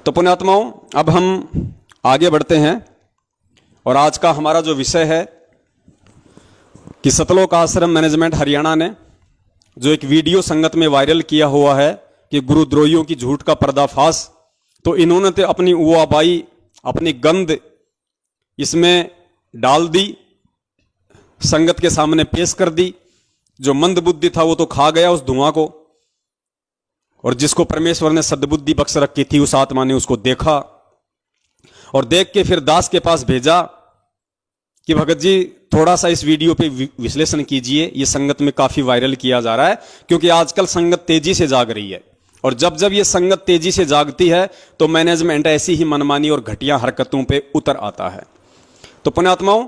तो पुण्यात्माओं, अब हम आगे बढ़ते हैं और आज का हमारा जो विषय है कि सतलोक आश्रम मैनेजमेंट हरियाणा ने जो एक वीडियो संगत में वायरल किया हुआ है कि गुरुद्रोहियों की झूठ का पर्दाफाश, तो इन्होंने तो अपनी उआबाई, अपनी गंद इसमें डाल दी, संगत के सामने पेश कर दी। जो मंद बुद्धि था वो तो खा गया उस धुआं को, और जिसको परमेश्वर ने सद्बुद्धि बख्श रखी थी उस आत्मा ने उसको देखा और देख के फिर दास के पास भेजा कि भगत जी थोड़ा सा इस वीडियो पे विश्लेषण कीजिए, ये संगत में काफी वायरल किया जा रहा है, क्योंकि आजकल संगत तेजी से जाग रही है और जब जब ये संगत तेजी से जागती है तो मैनेजमेंट ऐसी ही मनमानी और घटिया हरकतों पे उतर आता है। तो पुण्यात्माओं,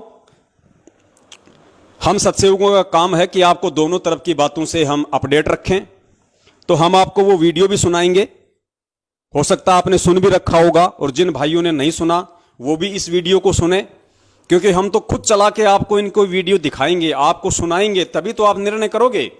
हम सत्सेवकों का काम है कि आपको दोनों तरफ की बातों से हम अपडेट रखें। तो हम आपको वो वीडियो भी सुनाएंगे, हो सकता है आपने सुन भी रखा होगा, और जिन भाइयों ने नहीं सुना वो भी इस वीडियो को सुने, क्योंकि हम तो खुद चला के आपको इनको वीडियो दिखाएंगे, आपको सुनाएंगे, तभी तो आप निर्णय करोगे।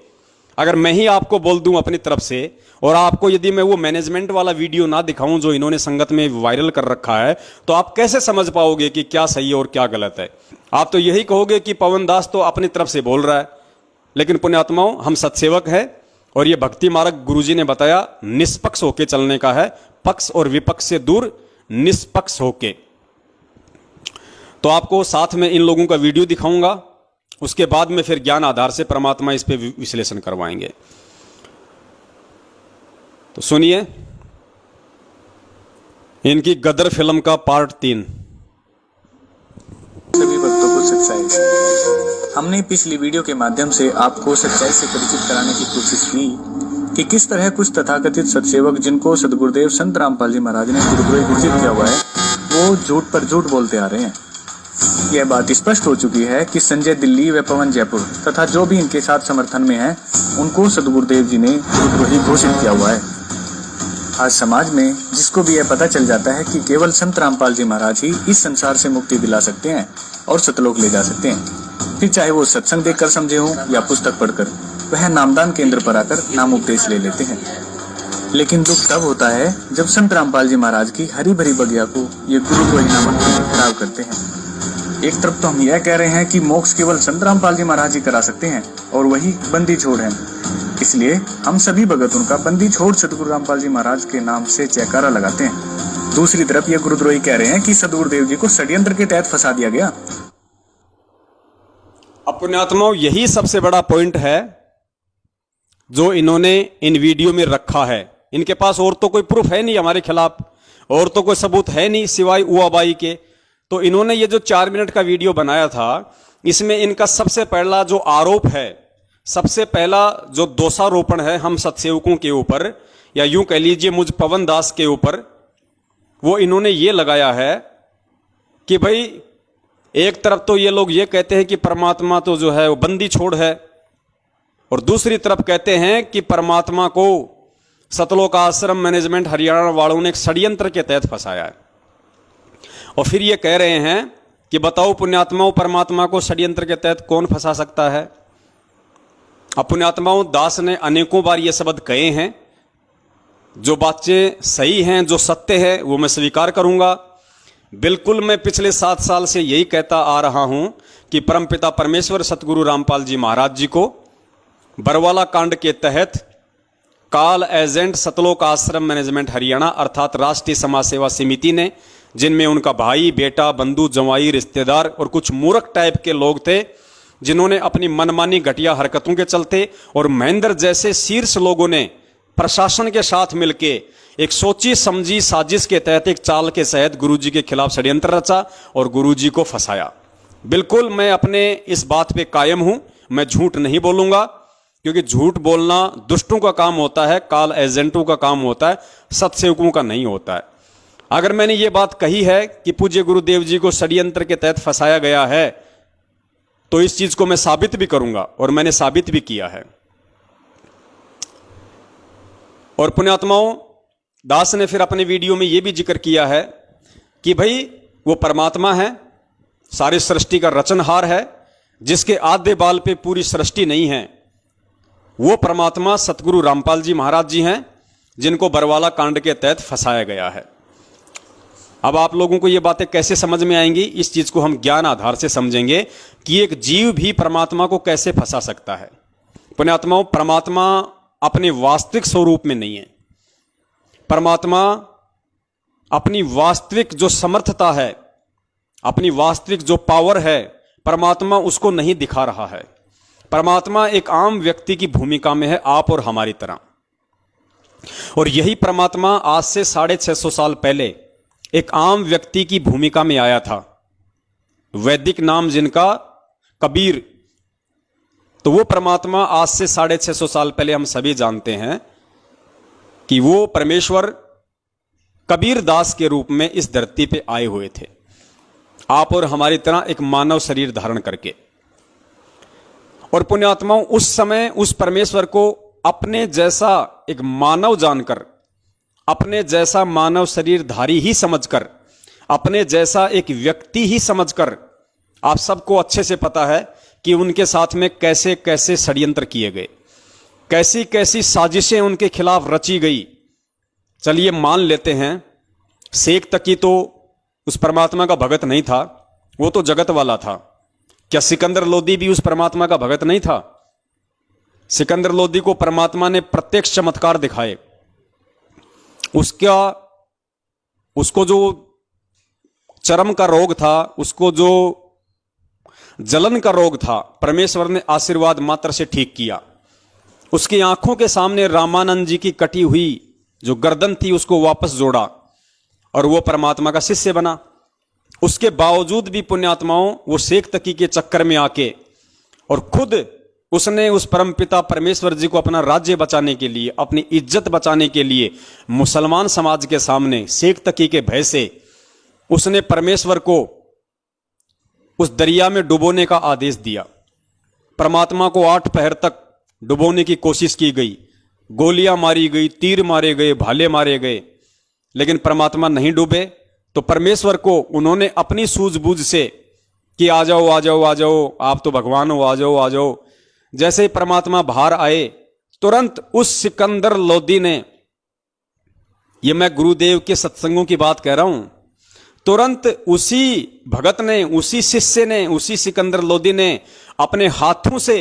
अगर मैं ही आपको बोल दूं अपनी तरफ से और आपको यदि मैं वो मैनेजमेंट वाला वीडियो ना दिखाऊं जो इन्होंने संगत में वायरल कर रखा है, तो आप कैसे समझ पाओगे कि क्या सही है और क्या गलत है? आप तो यही कहोगे कि पवन दास तो अपनी तरफ से बोल रहा है। लेकिन पुण्यात्माओं, हम सत्सेवक हैं और ये भक्ति मार्ग गुरुजी ने बताया निष्पक्ष होके चलने का है, पक्ष और विपक्ष से दूर निष्पक्ष होके। तो आपको साथ में इन लोगों का वीडियो दिखाऊंगा, उसके बाद में फिर ज्ञान आधार से परमात्मा इस पे विश्लेषण करवाएंगे। तो सुनिए इनकी गदर फिल्म का पार्ट 3। सभी भक्तों को सच्चाई। हमने पिछली वीडियो के माध्यम से आपको सच्चाई से परिचित कराने की कोशिश की कि किस तरह कुछ तथाकथित सत्सेवक जिनको सदगुरुदेव संत रामपाल जी महाराज ने गुरुद्रोही घोषित किया हुआ है, वो झूठ पर झूठ बोलते आ रहे हैं। यह बात स्पष्ट हो चुकी है कि संजय दिल्ली व पवन जयपुर तथा जो भी इनके साथ समर्थन में है, उनको सदगुरुदेव जी ने गुरुद्रोही घोषित किया हुआ है। आज समाज में जिसको भी यह पता चल जाता है कि केवल संत रामपाल जी महाराज ही इस संसार से मुक्ति दिला सकते हैं और सतलोक ले जा सकते हैं, फिर चाहे वो सत्संग देखकर समझे हों या पुस्तक पढ़कर, वह नामदान केंद्र पर आकर नाम उपदेश ले लेते हैं। लेकिन दुख तब होता है जब संत रामपाल जी महाराज की हरी भरी बगिया को ये गुरुद्रोही नामक खराब करते हैं। एक तरफ तो हम यह कह रहे हैं कि मोक्ष केवल संत रामपाल जी महाराज ही करा सकते हैं और वही बंदी छोड़ है, इसलिए हम सभी भगत उनका बंदी छोड़ सतगुरु रामपाल जी महाराज के नाम से जयकारा लगाते हैं। दूसरी तरफ ये गुरुद्रोही कह रहे हैं कि सदगुरुदेव जी को षड्यंत्र के तहत फंसा दिया गया। अब पुण्यात्माओं, यही सबसे बड़ा पॉइंट है जो इन्होंने इन वीडियो में रखा है। इनके पास और तो कोई प्रूफ है नहीं हमारे खिलाफ, और तो कोई सबूत है नहीं सिवाय उआबाई के। तो इन्होंने ये जो 4 मिनट का वीडियो बनाया था, इसमें इनका सबसे पहला जो आरोप है, सबसे पहला जो दोषारोपण है हम सत्सेवकों के ऊपर, या यूं कह लीजिए मुझ पवन दास के ऊपर, वो इन्होंने ये लगाया है कि भाई एक तरफ तो ये लोग ये कहते हैं कि परमात्मा तो जो है वो बंदी छोड़ है, और दूसरी तरफ कहते हैं कि परमात्मा को सतलोक आश्रम मैनेजमेंट हरियाणा वालों ने एक षड्यंत्र के तहत फंसाया है। और फिर ये कह रहे हैं कि बताओ पुण्यात्माओं, परमात्मा को षड्यंत्र के तहत कौन फंसा सकता है? अब पुण्यात्माओं, दास ने अनेकों बार ये शब्द कहे हैं। जो बातें सही हैं, जो सत्य है, वो मैं स्वीकार करूंगा। बिल्कुल मैं पिछले 7 साल से यही कहता आ रहा हूं कि परमपिता परमेश्वर सतगुरु रामपाल जी महाराज जी को बरवाला कांड के तहत काल एजेंट सतलोक आश्रम मैनेजमेंट हरियाणा अर्थात राष्ट्रीय समाज सेवा समिति ने, जिनमें उनका भाई, बेटा, बंधु, जवाई, रिश्तेदार और कुछ मूर्ख टाइप के लोग थे, जिन्होंने अपनी मनमानी घटिया हरकतों के चलते और महेंद्र जैसे शीर्ष लोगों ने प्रशासन के साथ मिलकर एक सोची समझी साजिश के तहत एक चाल के तहत गुरुजी के खिलाफ षड्यंत्र रचा और गुरुजी को फंसाया। बिल्कुल मैं अपने इस बात पे कायम हूं, मैं झूठ नहीं बोलूंगा, क्योंकि झूठ बोलना दुष्टों का काम होता है, काल एजेंटों का काम होता है, सत्सेवकों का नहीं होता है। अगर मैंने ये बात कही है कि पूज्य गुरुदेव जी को षड्यंत्र के तहत फंसाया गया है, तो इस चीज को मैं साबित भी करूंगा और मैंने साबित भी किया है। और पुण्यात्माओं, दास ने फिर अपने वीडियो में यह भी जिक्र किया है कि भाई वो परमात्मा है, सारी सृष्टि का रचनहार है, जिसके आधे बाल पे पूरी सृष्टि नहीं है। वो परमात्मा सतगुरु रामपाल जी महाराज जी हैं, जिनको बरवाला कांड के तहत फंसाया गया है। अब आप लोगों को ये बातें कैसे समझ में आएंगी, इस चीज को हम ज्ञान आधार से समझेंगे कि एक जीव भी परमात्मा को कैसे फंसा सकता है। पुण्यात्माओं, परमात्मा अपने वास्तविक स्वरूप में नहीं है। परमात्मा अपनी वास्तविक जो समर्थता है, अपनी वास्तविक जो पावर है, परमात्मा उसको नहीं दिखा रहा है। परमात्मा एक आम व्यक्ति की भूमिका में है, आप और हमारी तरह। और यही परमात्मा आज से 650 साल पहले एक आम व्यक्ति की भूमिका में आया था, वैदिक नाम जिनका कबीर। तो वो परमात्मा आज से 650 साल पहले हम सभी जानते हैं कि वो परमेश्वर कबीर दास के रूप में इस धरती पे आए हुए थे, आप और हमारी तरह एक मानव शरीर धारण करके। और पुण्यात्माओं, उस समय उस परमेश्वर को अपने जैसा एक मानव जानकर, अपने जैसा मानव शरीरधारी ही समझकर, अपने जैसा एक व्यक्ति ही समझकर, आप सबको अच्छे से पता है कि उनके साथ में कैसे कैसे षड्यंत्र किए गए, कैसी कैसी साजिशें उनके खिलाफ रची गई। चलिए मान लेते हैं, शेख तकी तो उस परमात्मा का भगत नहीं था, वो तो जगत वाला था। क्या सिकंदर लोदी भी उस परमात्मा का भगत नहीं था? सिकंदर लोदी को परमात्मा ने प्रत्यक्ष चमत्कार दिखाए। उसको जो चर्म का रोग था, उसको जो जलन का रोग था, परमेश्वर ने आशीर्वाद मात्र से ठीक किया। उसकी आंखों के सामने रामानंद जी की कटी हुई जो गर्दन थी उसको वापस जोड़ा और वो परमात्मा का शिष्य बना। उसके बावजूद भी पुण्यात्माओं, वो शेख तकी के चक्कर में आके और खुद उसने उस परमपिता परमेश्वर जी को अपना राज्य बचाने के लिए, अपनी इज्जत बचाने के लिए, मुसलमान समाज के सामने शेख तकी के भय से उसने परमेश्वर को उस दरिया में डुबोने का आदेश दिया। परमात्मा को 8 पहर तक डुबोने की कोशिश की गई, गोलियां मारी गई, तीर मारे गए, भाले मारे गए, लेकिन परमात्मा नहीं डूबे। तो परमेश्वर को उन्होंने अपनी सूझबूझ से कि आ जाओ आ जाओ आ जाओ, आप तो भगवान हो, आ जाओ आ जाओ। जैसे ही परमात्मा बाहर आए, तुरंत उस सिकंदर लोदी ने, ये मैं गुरुदेव के सत्संगों की बात कह रहा हूं, तुरंत उसी भगत ने, उसी शिष्य ने, उसी सिकंदर लोदी ने अपने हाथों से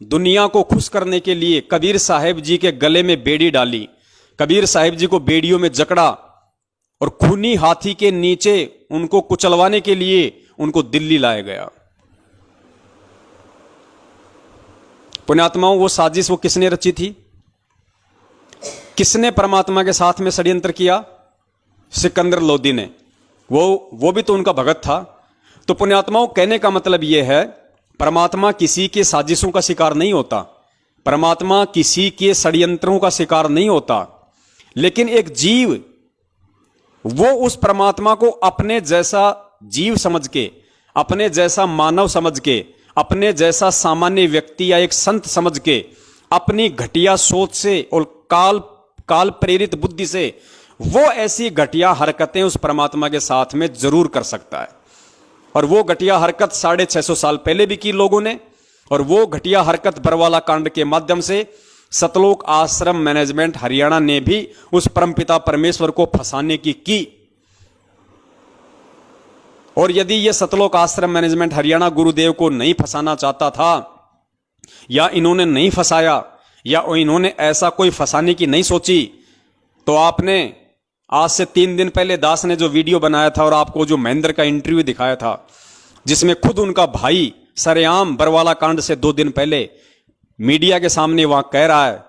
दुनिया को खुश करने के लिए कबीर साहिब जी के गले में बेड़ी डाली, कबीर साहिब जी को बेड़ियों में जकड़ा और खूनी हाथी के नीचे उनको कुचलवाने के लिए उनको दिल्ली लाया गया। पुण्यात्माओं, वो साजिश वो किसने रची थी? किसने परमात्मा के साथ में षड्यंत्र किया? सिकंदर लोदी ने। वो भी तो उनका भगत था। तो पुण्यात्माओं, कहने का मतलब यह है, परमात्मा किसी के साजिशों का शिकार नहीं होता, परमात्मा किसी के षड्यंत्रों का शिकार नहीं होता, लेकिन एक जीव वो उस परमात्मा को अपने जैसा जीव समझ के, अपने जैसा मानव समझ के, अपने जैसा सामान्य व्यक्ति या एक संत समझ के, अपनी घटिया सोच से और काल प्रेरित बुद्धि से वो ऐसी घटिया हरकतें उस परमात्मा के साथ में जरूर कर सकता है। और वो घटिया हरकत 650 साल पहले भी की लोगों ने, और वो घटिया हरकत बरवाला कांड के माध्यम से सतलोक आश्रम मैनेजमेंट हरियाणा ने भी उस परमपिता परमेश्वर को फंसाने की। और यदि यह सतलोक आश्रम मैनेजमेंट हरियाणा गुरुदेव को नहीं फंसाना चाहता था, या इन्होंने नहीं फंसाया, या इन्होंने ऐसा कोई फंसाने की नहीं सोची, तो आपने आज से 3 दिन पहले दास ने जो वीडियो बनाया था और आपको जो महेंद्र का इंटरव्यू दिखाया था, जिसमें खुद उनका भाई सरेआम बरवाला कांड से 2 दिन पहले मीडिया के सामने वहां कह रहा है,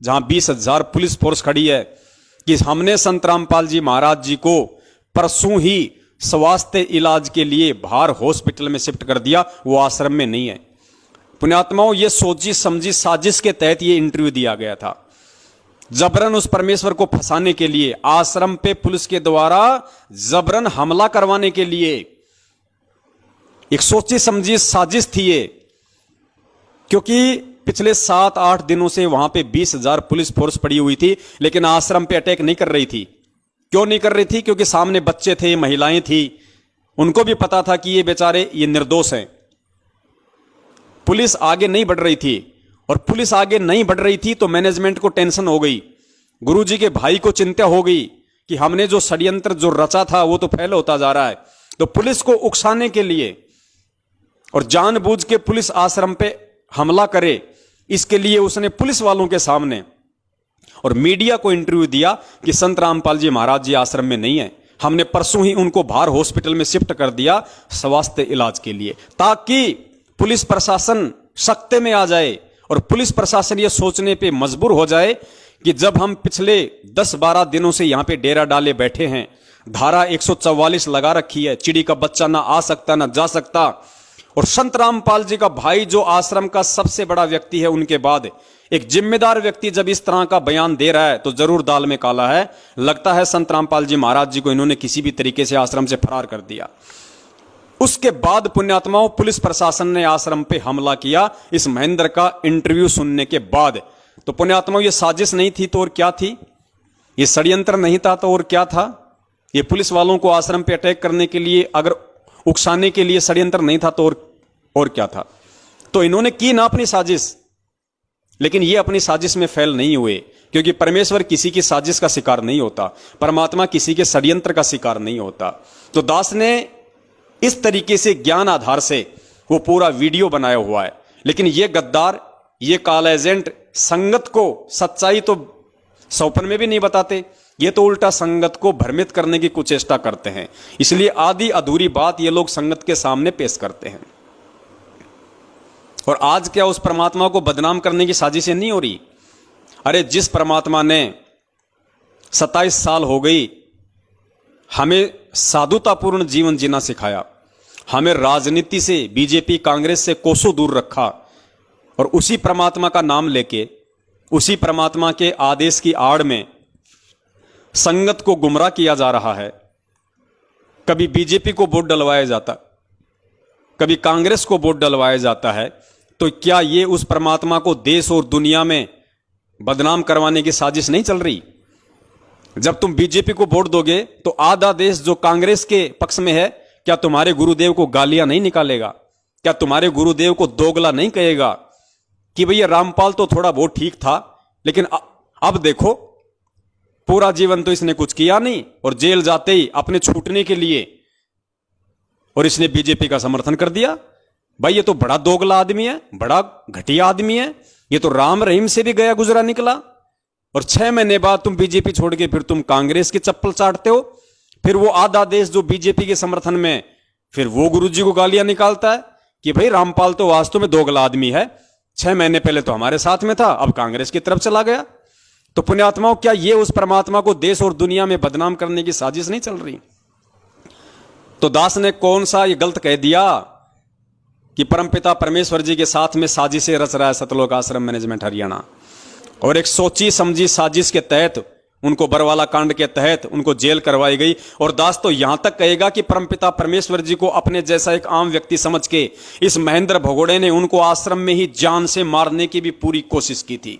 जहां 20,000 पुलिस फोर्स खड़ी है, कि हमने संत रामपाल जी महाराज जी को परसों ही स्वास्थ्य इलाज के लिए बाहर हॉस्पिटल में शिफ्ट कर दिया, वो आश्रम में नहीं है। पुण्यात्माओं, ये सोची समझी साजिश के तहत ये इंटरव्यू दिया गया था, जबरन उस परमेश्वर को फंसाने के लिए, आश्रम पे पुलिस के द्वारा जबरन हमला करवाने के लिए एक सोची समझी साजिश थी ये। क्योंकि पिछले 7-8 दिनों से वहां पे 20,000 पुलिस फोर्स पड़ी हुई थी, लेकिन आश्रम पे अटैक नहीं कर रही थी। क्यों नहीं कर रही थी? क्योंकि सामने बच्चे थे, महिलाएं थी, उनको भी पता था कि ये बेचारे ये निर्दोष हैं। पुलिस आगे नहीं बढ़ रही थी, और पुलिस आगे नहीं बढ़ रही थी तो मैनेजमेंट को टेंशन हो गई, गुरुजी के भाई को चिंता हो गई कि हमने जो षड्यंत्र जो रचा था वो तो फैल होता जा रहा है। तो पुलिस को उकसाने के लिए और जानबूझ के पुलिस आश्रम पे हमला करे, इसके लिए उसने पुलिस वालों के सामने और मीडिया को इंटरव्यू दिया कि संत रामपाल जी महाराज जी आश्रम में नहीं है, हमने परसों ही उनको बाहर हॉस्पिटल में शिफ्ट कर दिया स्वास्थ्य इलाज के लिए, ताकि पुलिस प्रशासन सख्ते में आ जाए और पुलिस प्रशासन ये सोचने पे मजबूर हो जाए कि जब हम पिछले 10-12 दिनों से यहां पे डेरा डाले बैठे हैं, धारा 144 लगा रखी है, चिड़ी का बच्चा ना आ सकता ना जा सकता, और संत रामपाल जी का भाई जो आश्रम का सबसे बड़ा व्यक्ति है, उनके बाद एक जिम्मेदार व्यक्ति जब इस तरह का बयान दे रहा है तो जरूर दाल में काला है। लगता है संत रामपाल जी महाराज जी को इन्होंने किसी भी तरीके से आश्रम से फरार कर दिया। उसके बाद पुण्यात्माओं पुलिस प्रशासन ने आश्रम पे हमला किया इस महेंद्र का इंटरव्यू सुनने के बाद। तो पुण्यात्माओं ये साजिश नहीं थी तो और क्या थी, ये षड्यंत्र नहीं था तो और क्या था, ये पुलिस वालों को आश्रम पे अटैक करने के लिए, अगर उकसाने के लिए षड्यंत्र नहीं था तो और क्या था। तो इन्होंने की ना अपनी साजिश, लेकिन ये अपनी साजिश में फेल नहीं हुए, क्योंकि परमेश्वर किसी की साजिश का शिकार नहीं होता, परमात्मा किसी के षड्यंत्र का शिकार नहीं होता। तो दास ने इस तरीके से ज्ञान आधार से वो पूरा वीडियो बनाया हुआ है। लेकिन ये गद्दार, ये काला एजेंट संगत को सच्चाई तो सौपन में भी नहीं बताते, ये तो उल्टा संगत को भ्रमित करने की कुचेष्टा करते हैं। इसलिए आधी अधूरी बात ये लोग संगत के सामने पेश करते हैं। और आज क्या उस परमात्मा को बदनाम करने की साजिशें नहीं हो रही? अरे जिस परमात्मा ने 27 साल हो गई हमें साधुतापूर्ण जीवन जीना सिखाया, हमें राजनीति से, बीजेपी कांग्रेस से कोसों दूर रखा, और उसी परमात्मा का नाम लेके, उसी परमात्मा के आदेश की आड़ में संगत को गुमराह किया जा रहा है। कभी बीजेपी को वोट डलवाया जाता, कभी कांग्रेस को वोट डलवाया जाता है। तो क्या ये उस परमात्मा को देश और दुनिया में बदनाम करवाने की साजिश नहीं चल रही? जब तुम बीजेपी को वोट दोगे तो आधा देश जो कांग्रेस के पक्ष में है, क्या तुम्हारे गुरुदेव को गालियां नहीं निकालेगा? क्या तुम्हारे गुरुदेव को दोगला नहीं कहेगा कि भैया रामपाल तो थोड़ा बहुत ठीक था, लेकिन अब देखो पूरा जीवन तो इसने कुछ किया नहीं, और जेल जाते ही अपने छूटने के लिए और इसने बीजेपी का समर्थन कर दिया। भाई ये तो बड़ा दोगला आदमी है, बड़ा घटिया आदमी है, ये तो राम रहीम से भी गया गुजरा निकला। और 6 महीने बाद तुम बीजेपी छोड़ के फिर तुम कांग्रेस की चप्पल चाटते हो। फिर वो आधा देश जो बीजेपी के समर्थन में, फिर वो गुरुजी को गालियां निकालता है कि भाई रामपाल तो वास्तव में दोगला आदमी है, 6 महीने पहले तो हमारे साथ में था, अब कांग्रेस की तरफ चला गया। तो पुण्यात्माओं, क्या ये उस परमात्मा को देश और दुनिया में बदनाम करने की साजिश नहीं चल रही? तो दास ने कौन सा ये गलत कह दिया कि परमपिता परमेश्वर जी के साथ में साजिशें रच रहा है सतलोक आश्रम मैनेजमेंट हरियाणा, और एक सोची समझी साजिश के तहत उनको बरवाला कांड के तहत उनको जेल करवाई गई। और दास तो यहां तक कहेगा कि परमपिता परमेश्वर जी को अपने जैसा एक आम व्यक्ति समझ के इस महेंद्र भगोड़े ने उनको आश्रम में ही जान से मारने की भी पूरी कोशिश की थी।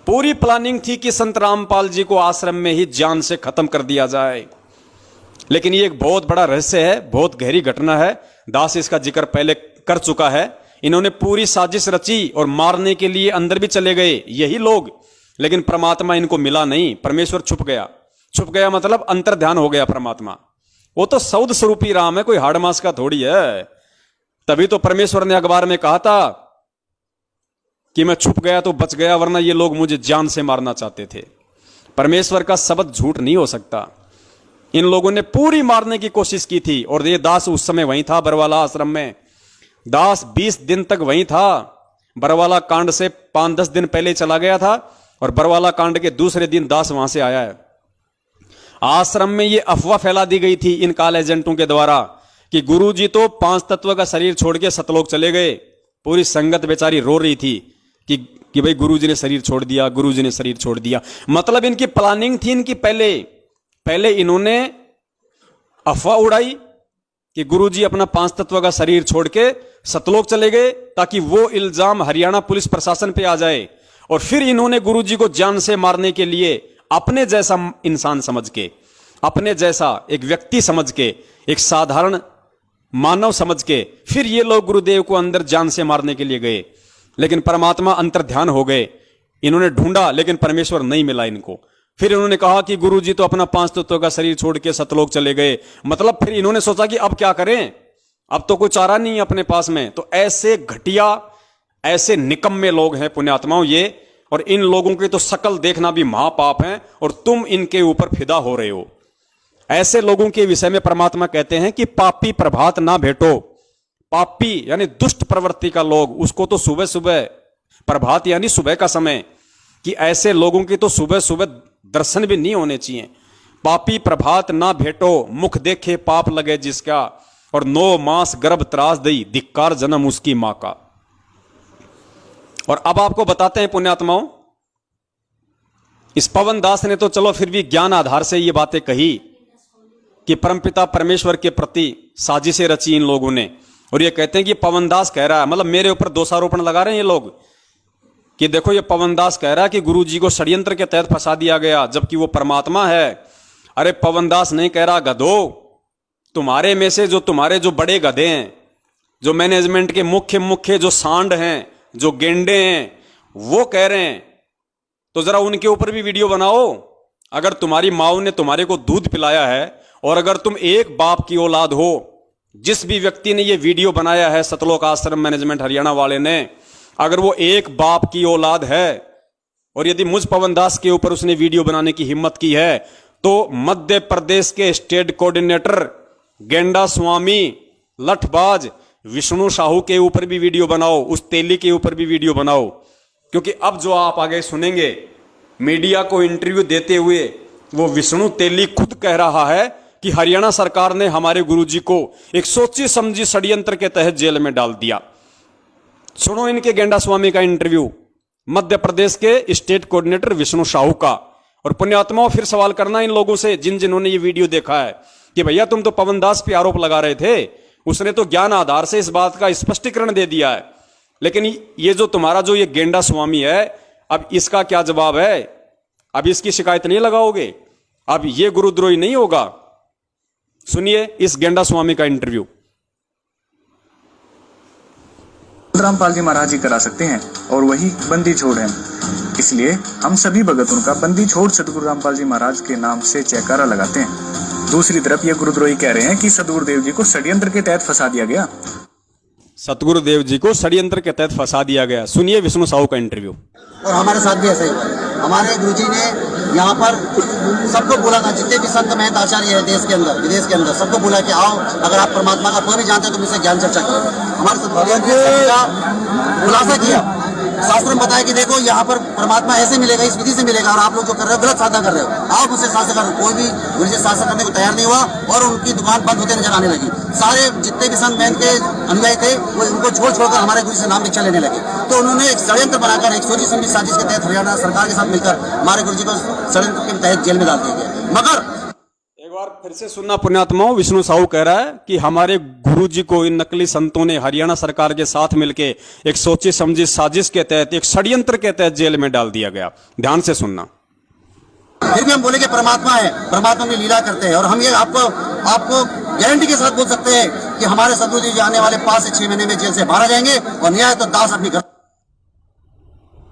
पूरी प्लानिंग थी कि संत रामपाल जी को आश्रम में ही जान से खत्म कर दिया जाए। लेकिन ये एक बहुत बड़ा रहस्य है, बहुत गहरी घटना है। दास इसका जिक्र पहले कर चुका है। इन्होंने पूरी साजिश रची और मारने के लिए अंदर भी चले गए यही लोग, लेकिन परमात्मा इनको मिला नहीं। परमेश्वर छुप गया। छुप गया मतलब अंतर ध्यान हो गया परमात्मा। वो तो सौद स्वरूपी राम है, कोई हाड़ मास का थोड़ी है। तभी तो परमेश्वर ने अखबार में कहा था कि मैं छुप गया तो बच गया, वरना ये लोग मुझे जान से मारना चाहते थे। परमेश्वर का शब्द झूठ नहीं हो सकता। इन लोगों ने पूरी मारने की कोशिश की थी। और ये दास उस समय वहीं था बरवाला आश्रम में। दास 20 दिन तक वहीं था। बरवाला कांड से 5-10 दिन पहले चला गया था, और बरवाला कांड के दूसरे दिन दास वहां से आया है। आश्रम में ये अफवाह फैला दी गई थी इन काल एजेंटों के द्वारा कि गुरुजी तो 5 तत्व का शरीर छोड़ के सतलोक चले गए। पूरी संगत बेचारी रो रही थी कि भाई गुरुजी ने शरीर छोड़ दिया, गुरुजी ने शरीर छोड़ दिया। मतलब इनकी प्लानिंग थी, इनकी पहले इन्होंने अफवाह उड़ाई कि गुरुजी अपना 5 तत्व का शरीर छोड़ के सतलोक चले गए, ताकि वो इल्जाम हरियाणा पुलिस प्रशासन पे आ जाए। और फिर इन्होंने गुरुजी को जान से मारने के लिए अपने जैसा इंसान समझ के, अपने जैसा एक व्यक्ति समझ के, एक साधारण मानव समझ के, फिर ये लोग गुरुदेव को अंदर जान से मारने के लिए गए। लेकिन परमात्मा अंतर ध्यान हो गए। इन्होंने ढूंढा लेकिन परमेश्वर नहीं मिला इनको। फिर इन्होंने कहा कि गुरुजी तो अपना 5 तत्वों का शरीर छोड़ के सतलोक चले गए। मतलब फिर इन्होंने सोचा कि अब क्या करें, अब तो कोई चारा नहीं है अपने पास में। तो ऐसे घटिया, ऐसे निकम्मे लोग हैं पुण्यात्माओं ये, और इन लोगों की तो शकल देखना भी महापाप है, और तुम इनके ऊपर फिदा हो रहे हो। ऐसे लोगों के विषय में परमात्मा कहते हैं कि पापी प्रभात ना भेटो। पापी यानी दुष्ट प्रवृत्ति का लोग, उसको तो सुबह सुबह, प्रभात यानी सुबह का समय, कि ऐसे लोगों की तो सुबह सुबह दर्शन भी नहीं होने चाहिए। पापी प्रभात ना भेटो, मुख देखे पाप लगे जिसका, और 9 मास गर्भ त्रास दई, धिक्कार जन्म उसकी मां का। और अब आपको बताते हैं पुण्यात्माओं, इस पवन दास ने तो चलो फिर भी ज्ञान आधार से ये बातें कही कि परमपिता परमेश्वर के प्रति साजिशें रची इन लोगों ने। और ये कहते हैं कि पवन दास कह रहा है, मतलब मेरे ऊपर दोषारोपण लगा रहे हैं ये लोग कि देखो ये पवन दास कह रहा है कि गुरु जी को षड्यंत्र के तहत फंसा दिया गया, जबकि वो परमात्मा है। अरे पवन दास नहीं कह रहा, गधो, तुम्हारे में से जो तुम्हारे जो बड़े गधे हैं, जो मैनेजमेंट के मुख्य जो सांड हैं, जो गेंडे हैं, वो कह रहे हैं। तो जरा उनके ऊपर भी वीडियो बनाओ। अगर तुम्हारी माओ ने तुम्हारे को दूध पिलाया है, और अगर तुम एक बाप की औलाद हो, जिस भी व्यक्ति ने ये वीडियो बनाया है सतलोक आश्रम मैनेजमेंट हरियाणा वाले ने, अगर वो एक बाप की औलाद है, और यदि मुझ पवन दास के ऊपर उसने वीडियो बनाने की हिम्मत की है, तो मध्य प्रदेश के स्टेट कोऑर्डिनेटर गेंडा स्वामी लठबाज विष्णु साहू के ऊपर भी वीडियो बनाओ, उस तेली के ऊपर भी वीडियो बनाओ। क्योंकि अब जो आप आगे सुनेंगे, मीडिया को इंटरव्यू देते हुए वो विष्णु तेली खुद कह रहा है कि हरियाणा सरकार ने हमारे गुरुजी को एक सोची समझी षड्यंत्र के तहत जेल में डाल दिया। सुनो इनके गेंडा स्वामी का इंटरव्यू, मध्य प्रदेश के स्टेट कोऑर्डिनेटर विष्णु साहू का। और पुण्यात्माओं फिर सवाल करना इन लोगों से जिन्होंने ये वीडियो देखा है कि भैया तुम तो पवन दास पे आरोप लगा रहे थे, उसने तो ज्ञान आधार से इस बात का स्पष्टीकरण दे दिया है, लेकिन ये जो तुम्हारा जो ये गेंडा स्वामी है, अब इसका क्या जवाब है? अब इसकी शिकायत नहीं लगाओगे? अब ये गुरुद्रोही नहीं होगा? सुनिए इस गेंडा स्वामी का इंटरव्यू। रामपाल जी महाराज ही करा सकते हैं, और वही बंदी छोड़ है। इसलिए हम सभी भगत उनका बंदी छोड़ सदगुरु रामपाल जी महाराज के नाम से जयकारा लगाते हैं। दूसरी तरफ ये गुरुद्रोही कह रहे हैं कि सदगुरुदेव जी को षड्यंत्र के तहत फंसा दिया गया। सतगुरुदेव जी को षड्यंत्र के तहत फंसा दिया गया। सुनिए विष्णु साहू का इंटरव्यू। और हमारे साथ भी ऐसा ही हुआ। हमारे गुरुजी ने यहाँ पर सबको बोला था, जितने भी संत महंत आचार्य है देश के अंदर विदेश के अंदर, सबको बोला कि आओ, अगर आप परमात्मा का कोई भी जानते हो तो मुझसे ज्ञान चर्चा करो। हमारे साथ भगवान का खुलासा किया, शास्त्र में बताया कि देखो यहाँ पर परमात्मा ऐसे मिलेगा, इस विधि से मिलेगा, और आप लोग जो कर रहे हो गलत साधना कर रहे हो, आओ मुझसे शास्त्र करो। कोई भी गुरुजी शास्त्र करने को तैयार नहीं हुआ, और उनकी दुकान बंद होते नजर आने लगी। सारे जितने भी संत महंत के अनुयायी थे वो उनको छोड़ हमारे गुरु से नाम दीक्षा लेने लगे। तो उन्होंने एक षड्यंत्र बनाकर एक सोची समझी साजिश के तहत हरियाणा सरकार के साथ मिलकर हमारे गुरुजी को षड्यंत्र के तहत जेल में डाल दिया गया। मगर एक बार फिर से सुनना पुण्यात्माओं, विष्णु साहू कह रहा है कि हमारे गुरुजी को इन नकली संतों ने हरियाणा सरकार के साथ मिलकर एक सोची समझी साजिश के तहत, एक षड्यंत्र के तहत जेल में डाल दिया गया। ध्यान से सुनना। फिर भी हम बोले कि परमात्मा है, परमात्मा में लीला करते हैं, और हम ये आपको गारंटी के साथ बोल सकते हैं कि हमारे सदगुरु जी आने वाले 5 से 6 महीने में जेल से बाहर आ जाएंगे, और न्याय तो दास अपनी घर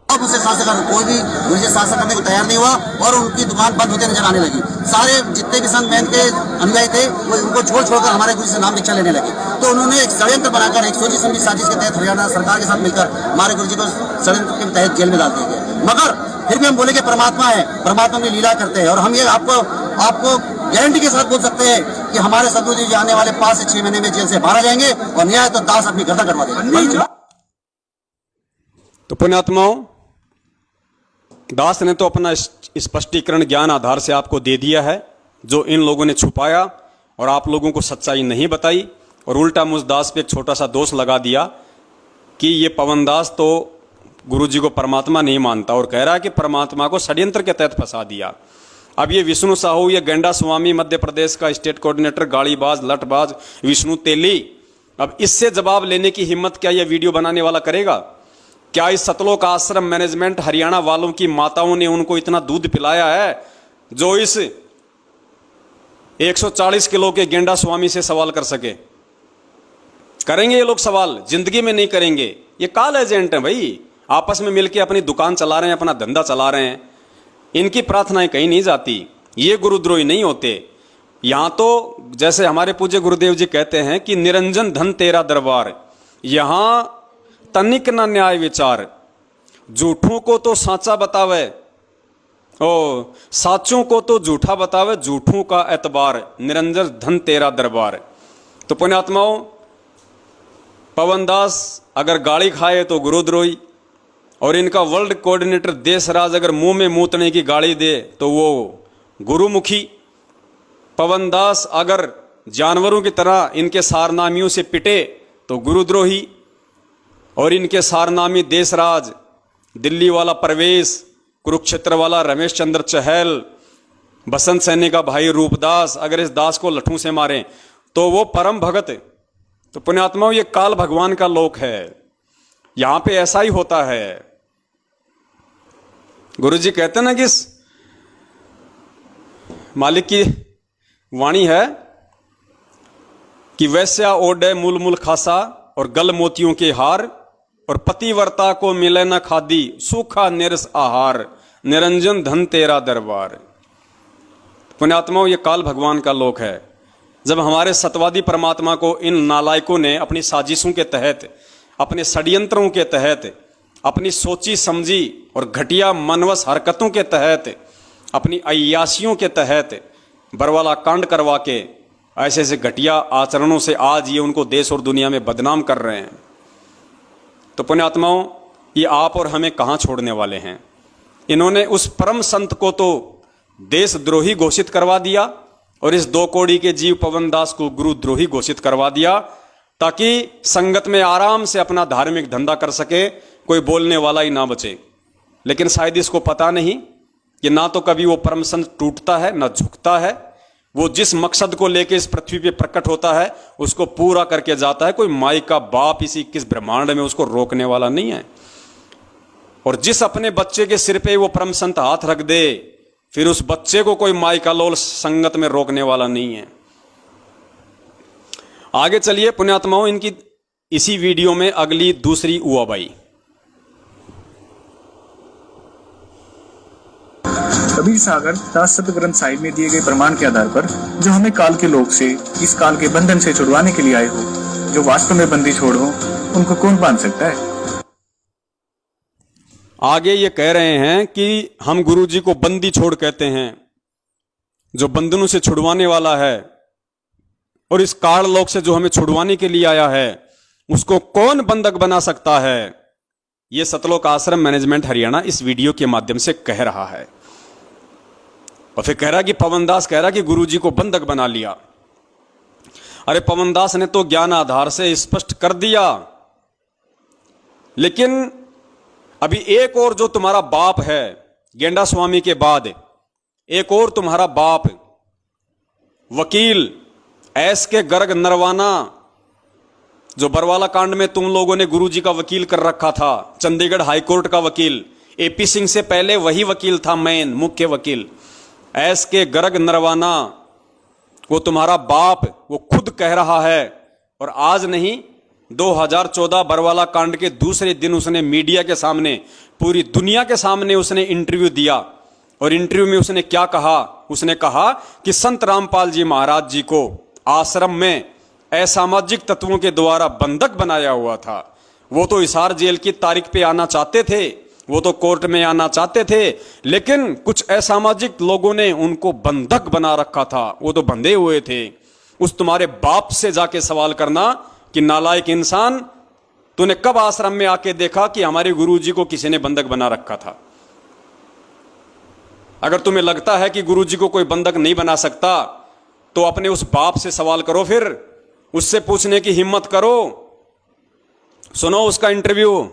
अब उसे शासन करने, कोई भी गुरुजी शासन करने को तैयार नहीं हुआ, और उनकी दुकान बंद होते नजर आने लगी। सारे जितने भी संत महंत के अनुयायी थे वो उनको छोड़ हमारे गुरु से नाम दीक्षा लेने लगे। तो उन्होंने एक षड्यंत्र बनाकर एक सोची समझी साजिश के तहत हरियाणा सरकार के साथ मिलकर हमारे गुरुजी को षड्यंत्र के तहत जेल में डाल दिया गया। मगर फिर भी हम बोले कि परमात्मा है, परमात्मा में लीला करते हैं, और हम ये आपको गारंटी के साथ बोल सकते हैं कि हमारे सदगुरु जी आने वाले 5 से 6 महीने में जेल से बाहर आ जाएंगे, और न्याय तो दास अपनी गर्दन कटवा देंगे। तो पुण्यात्माओं, दास ने तो अपना स्पष्टीकरण ज्ञान आधार से आपको दे दिया है, जो इन लोगों ने छुपाया और आप लोगों को सच्चाई नहीं बताई, और उल्टा मुझ दास पे एक छोटा सा दोष लगा दिया कि ये पवन दास तो गुरुजी को परमात्मा नहीं मानता, और कह रहा है कि परमात्मा को षड्यंत्र के तहत फंसा दिया। अब ये विष्णु साहू, ये गेंडा स्वामी मध्य प्रदेश का स्टेट कोऑर्डिनेटर, गाड़ीबाज लठबाज विष्णु तेली, अब इससे जवाब लेने की हिम्मत क्या ये वीडियो बनाने वाला करेगा? क्या इस सतलोक आश्रम मैनेजमेंट हरियाणा वालों की माताओं ने उनको इतना दूध पिलाया है जो इस 140 किलो के गेंडा स्वामी से सवाल कर सके? करेंगे ये लोग सवाल? जिंदगी में नहीं करेंगे। ये कॉल एजेंट है भाई, आपस में मिलकर अपनी दुकान चला रहे हैं, अपना धंधा चला रहे हैं। इनकी प्रार्थनाएं कहीं नहीं जाती, ये गुरुद्रोही नहीं होते। यहां तो जैसे हमारे पूज्य गुरुदेव जी कहते हैं कि निरंजन धन तेरा दरबार, यहां तनिक न न्याय विचार, झूठों को तो साचा बतावे ओ साचों को तो झूठा बतावे, झूठों का एतबार, निरंजन धन तेरा दरबार। तो पुण्यात्माओं, पवनदास अगर गाली खाए तो गुरुद्रोही, और इनका वर्ल्ड कोऑर्डिनेटर देशराज अगर मुंह में मूतने की गाली दे तो वो गुरुमुखी। पवनदास अगर जानवरों की तरह इनके सारनामियों से पिटे तो गुरुद्रोही, और इनके सारनामी देशराज, दिल्ली वाला परवेश, कुरुक्षेत्र वाला रमेश चंद्र चहल, बसंत सैनी का भाई रूपदास, अगर इस दास को लठों से मारें तो वो परम भगत। तो पुण्यात्माओं, ये काल भगवान का लोक है, यहां पे ऐसा ही होता है। गुरु जी कहते ना कि मालिक की वाणी है कि वैश्या ओडे मूल मूल खासा और गल मोतियों के हार, और पतिव्रता को मिले न खादी सूखा निरस आहार, निरंजन धन तेरा दरबार। पुण्यात्माओं, ये काल भगवान का लोक है। जब हमारे सतवादी परमात्मा को इन नालायकों ने अपनी साजिशों के तहत, अपने षड्यंत्रों के तहत, अपनी सोची समझी और घटिया मनवस हरकतों के तहत, अपनी अय्यासियों के तहत बरवाला कांड करवा के ऐसे ऐसे घटिया आचरणों से आज ये उनको देश और दुनिया में बदनाम कर रहे हैं। तो पुण्यात्माओं, ये आप और हमें कहाँ छोड़ने वाले हैं। इन्होंने उस परम संत को तो देशद्रोही घोषित करवा दिया, और इस दो कौड़ी के जीव पवनदास को गुरुद्रोही घोषित करवा दिया, ताकि संगत में आराम से अपना धार्मिक धंधा कर सके, कोई बोलने वाला ही ना बचे। लेकिन शायद इसको पता नहीं कि ना तो कभी वो परम संत टूटता है ना झुकता है। वो जिस मकसद को लेके इस पृथ्वी पे प्रकट होता है उसको पूरा करके जाता है। कोई माई का बाप इसी किस ब्रह्मांड में उसको रोकने वाला नहीं है। और जिस अपने बच्चे के सिर पे वो परम संत हाथ रख दे, फिर उस बच्चे को कोई माई का लोल संगत में रोकने वाला नहीं है। आगे चलिए पुण्यात्माओं, इनकी इसी वीडियो में अगली दूसरी उआबाई। कबीर सागर दास सत ग्रंथ साहिब में दिए गए प्रमाण के आधार पर जो हमें काल के लोक से, इस काल के बंधन से छुड़वाने के लिए आए हो, जो वास्तव में बंदी छोड़ हो, उनको कौन बांध सकता है। आगे ये कह रहे हैं कि हम गुरु जी को बंदी छोड़ कहते हैं, जो बंधनों से छुड़वाने वाला है, और इस काल लोक से जो हमें छुड़वाने के लिए आया है उसको कौन बंधक बना सकता है। यह सतलोक आश्रम मैनेजमेंट हरियाणा इस वीडियो के माध्यम से कह रहा है। और फिर कह रहा कि पवनदास कह रहा कि गुरुजी को बंधक बना लिया। अरे पवनदास ने तो ज्ञान आधार से स्पष्ट कर दिया, लेकिन अभी एक और जो तुम्हारा बाप है गेंडा स्वामी के बाद, एक और तुम्हारा बाप वकील एस के गर्ग नरवाना, जो बरवाला कांड में तुम लोगों ने गुरुजी का वकील कर रखा था, चंडीगढ़ हाईकोर्ट का वकील, एपी सिंह से पहले वही वकील था, मेन मुख्य वकील एस के गर्ग नरवाना, वो तुम्हारा बाप, वो खुद कह रहा है। और आज नहीं, 2014 बरवाला कांड के दूसरे दिन उसने मीडिया के सामने, पूरी दुनिया के सामने उसने इंटरव्यू दिया। और इंटरव्यू में उसने क्या कहा? उसने कहा कि संत रामपाल जी महाराज जी को आश्रम में असामाजिक तत्वों के द्वारा बंधक बनाया हुआ था। वो तो हिसार जेल की तारीख पे आना चाहते थे, वो तो कोर्ट में आना चाहते थे, लेकिन कुछ असामाजिक लोगों ने उनको बंधक बना रखा था, वो तो बंधे हुए थे। उस तुम्हारे बाप से जाके सवाल करना कि नालायक इंसान, तूने कब आश्रम में आके देखा कि हमारे गुरुजी को किसी ने बंधक बना रखा था? अगर तुम्हें लगता है कि गुरुजी को कोई बंधक नहीं बना सकता, तो अपने उस बाप से सवाल करो, फिर उससे पूछने की हिम्मत करो। सुनो उसका इंटरव्यू।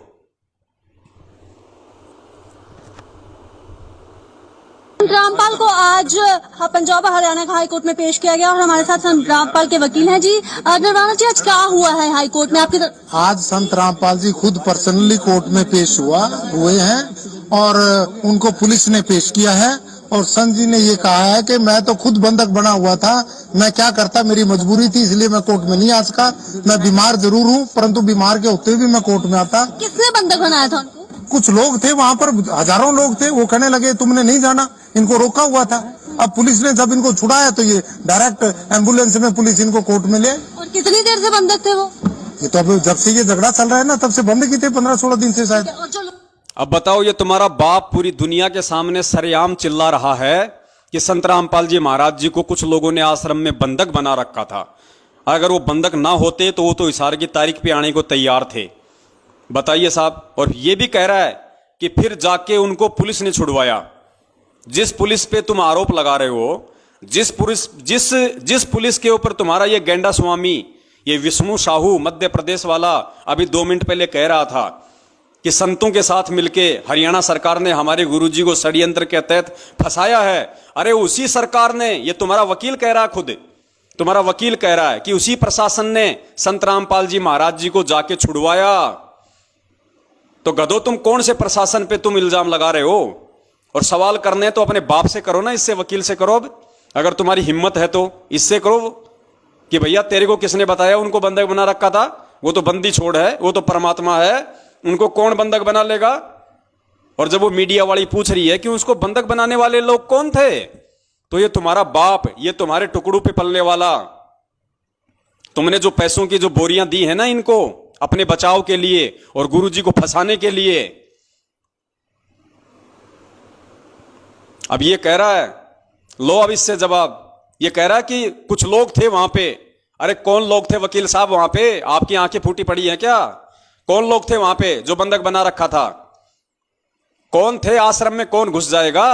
रामपाल को आज पंजाब हरियाणा का हाई कोर्ट में पेश किया गया और हमारे साथ संत रामपाल के वकील हैं। जी नरवाना जी, आज क्या हुआ है हाई कोर्ट में आपकी तरफ? आज संत रामपाल जी खुद पर्सनली कोर्ट में पेश हुए हैं और उनको पुलिस ने पेश किया है। और संत जी ने ये कहा है कि मैं तो खुद बंधक बना हुआ था, मैं क्या करता, मेरी मजबूरी थी, इसलिए मैं कोर्ट में नहीं आ सका। मैं बीमार जरूर हूँ, परंतु बीमार के होते हुए भी मैं कोर्ट में आता। किसने बंधक बनाया था उनको? कुछ लोग थे वहां पर, हजारों लोग थे, वो कहने लगे तुमने नहीं जाना, इनको रोका हुआ था। अब पुलिस ने जब इनको छुड़ाया तो ये डायरेक्ट एम्बुलेंस में पुलिस इनको कोर्ट में ले। और कितनी देर से बंधक थे वो? ये तो अब जब से ये झगड़ा चल रहा है ना, तब से बंद की थे, 15-16 दिन से शायद। और जो अब बताओ, ये तुम्हारा बाप पूरी दुनिया के सामने सरेआम चिल्ला रहा है कि संत रामपाल जी महाराज जी को कुछ लोगों ने आश्रम में बंधक बना रखा था। अगर वो बंधक ना होते तो वो तो इशार की तारीख पे आने को तैयार थे। बताइए साहब। और ये भी कह रहा है कि फिर जाके उनको पुलिस ने छुड़वाया। जिस पुलिस पे तुम आरोप लगा रहे हो, जिस पुलिस के ऊपर तुम्हारा ये गेंडा स्वामी, ये विष्णु साहू मध्य प्रदेश वाला अभी 2 मिनट पहले कह रहा था कि संतों के साथ मिलके हरियाणा सरकार ने हमारे गुरुजी को षड्यंत्र के तहत फंसाया है। अरे उसी सरकार ने, ये तुम्हारा वकील कह रहा है, खुद तुम्हारा वकील कह रहा है कि उसी प्रशासन ने संत रामपाल जी महाराज जी को जाके छुड़वाया। तो गधो, तुम कौन से प्रशासन पे तुम इल्जाम लगा रहे हो? और सवाल करने तो अपने बाप से करो ना, इससे वकील से करो। अब अगर तुम्हारी हिम्मत है तो इससे करो कि भैया तेरे को किसने बताया उनको बंधक बना रखा था? वो तो बंदी छोड़ है, वो तो परमात्मा है, उनको कौन बंधक बना लेगा? और जब वो मीडिया वाली पूछ रही है कि उसको बंधक बनाने वाले लोग कौन थे, तो ये तुम्हारा बाप, ये तुम्हारे टुकड़ों पे पलने वाला, तुमने जो पैसों की जो बोरियां दी है ना इनको अपने बचाव के लिए और गुरुजी को फंसाने के लिए। अब ये कह रहा है, लो अब इससे जवाब। ये कह रहा है कि कुछ लोग थे वहां पे। अरे कौन लोग थे वकील साहब वहां पे? आपकी आंखें फूटी पड़ी हैं क्या? कौन लोग थे वहां पे जो बंधक बना रखा था? कौन थे? आश्रम में कौन घुस जाएगा?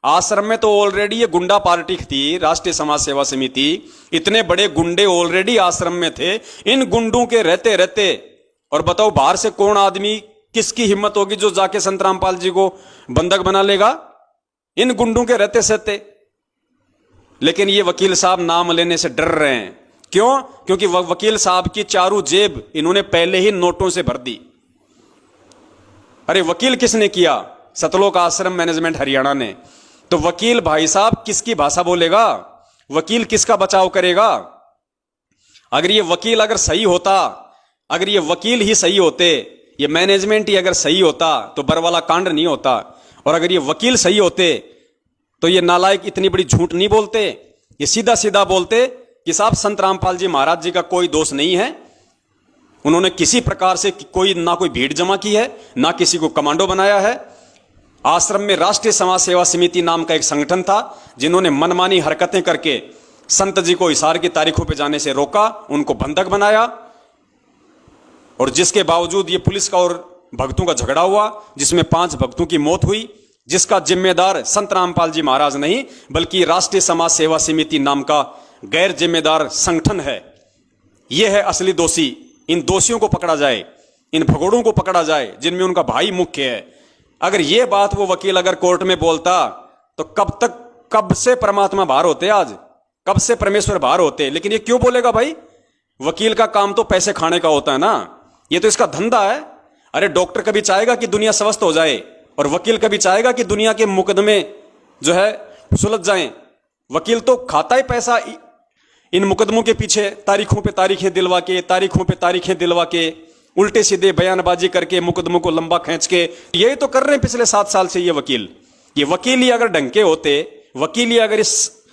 आश्रम में तो ऑलरेडी ये गुंडा पार्टी थी, राष्ट्रीय समाज सेवा समिति। इतने बड़े गुंडे ऑलरेडी आश्रम में थे। इन गुंडों के रहते रहते, और बताओ बाहर से कौन आदमी, किसकी हिम्मत होगी जो जाके संत रामपाल जी को बंधक बना लेगा? इन गुंडों के रहते सहते। लेकिन ये वकील साहब नाम लेने से डर रहे हैं। क्यों? क्योंकि वकील साहब की चारों जेब इन्होंने पहले ही नोटों से भर दी। अरे वकील किसने किया? सतलोक आश्रम मैनेजमेंट हरियाणा ने। तो वकील भाई साहब किसकी भाषा बोलेगा? वकील किसका बचाव करेगा? अगर ये वकील अगर सही होता, अगर ये वकील ही सही होते, ये मैनेजमेंट ही अगर सही होता तो बरवाला कांड नहीं होता। और अगर ये वकील सही होते तो ये नालायक इतनी बड़ी झूठ नहीं बोलते। ये सीधा सीधा बोलते कि साहब संत रामपाल जी महाराज जी का कोई दोष नहीं है, उन्होंने किसी प्रकार से कोई ना कोई भीड़ जमा की है, ना किसी को कमांडो बनाया है। आश्रम में राष्ट्रीय समाज सेवा समिति नाम का एक संगठन था जिन्होंने मनमानी हरकतें करके संत जी को इशार की तारीखों पर जाने से रोका, उनको बंधक बनाया। और जिसके बावजूद ये पुलिस का और भक्तों का झगड़ा हुआ, जिसमें 5 भक्तों की मौत हुई, जिसका जिम्मेदार संत रामपाल जी महाराज नहीं बल्कि राष्ट्रीय समाज सेवा समिति नाम का गैर जिम्मेदार संगठन है। यह है असली दोषी। इन दोषियों को पकड़ा जाए, इन भगोड़ों को पकड़ा जाए जिनमें उनका भाई मुख्य है। अगर यह बात वो वकील अगर कोर्ट में बोलता तो कब से परमात्मा बाहर होते, आज कब से परमेश्वर बाहर होते। लेकिन ये क्यों बोलेगा भाई? वकील का काम तो पैसे खाने का होता है ना, ये तो इसका धंधा है। अरे डॉक्टर कभी चाहेगा कि दुनिया स्वस्थ हो जाए, और वकील कभी चाहेगा कि दुनिया के मुकदमे जो है सुलझ जाएं। वकील तो खाता ही पैसा इन मुकदमों के पीछे, तारीखों पे तारीखें दिलवा के, तारीखों पे तारीखें दिलवा के, उल्टे सीधे बयानबाजी करके मुकदमों को लंबा खींच के, यही तो कर रहे हैं पिछले 7 साल से ये वकील। ये वकील ही अगर ढंग के होते, वकील ही अगर इस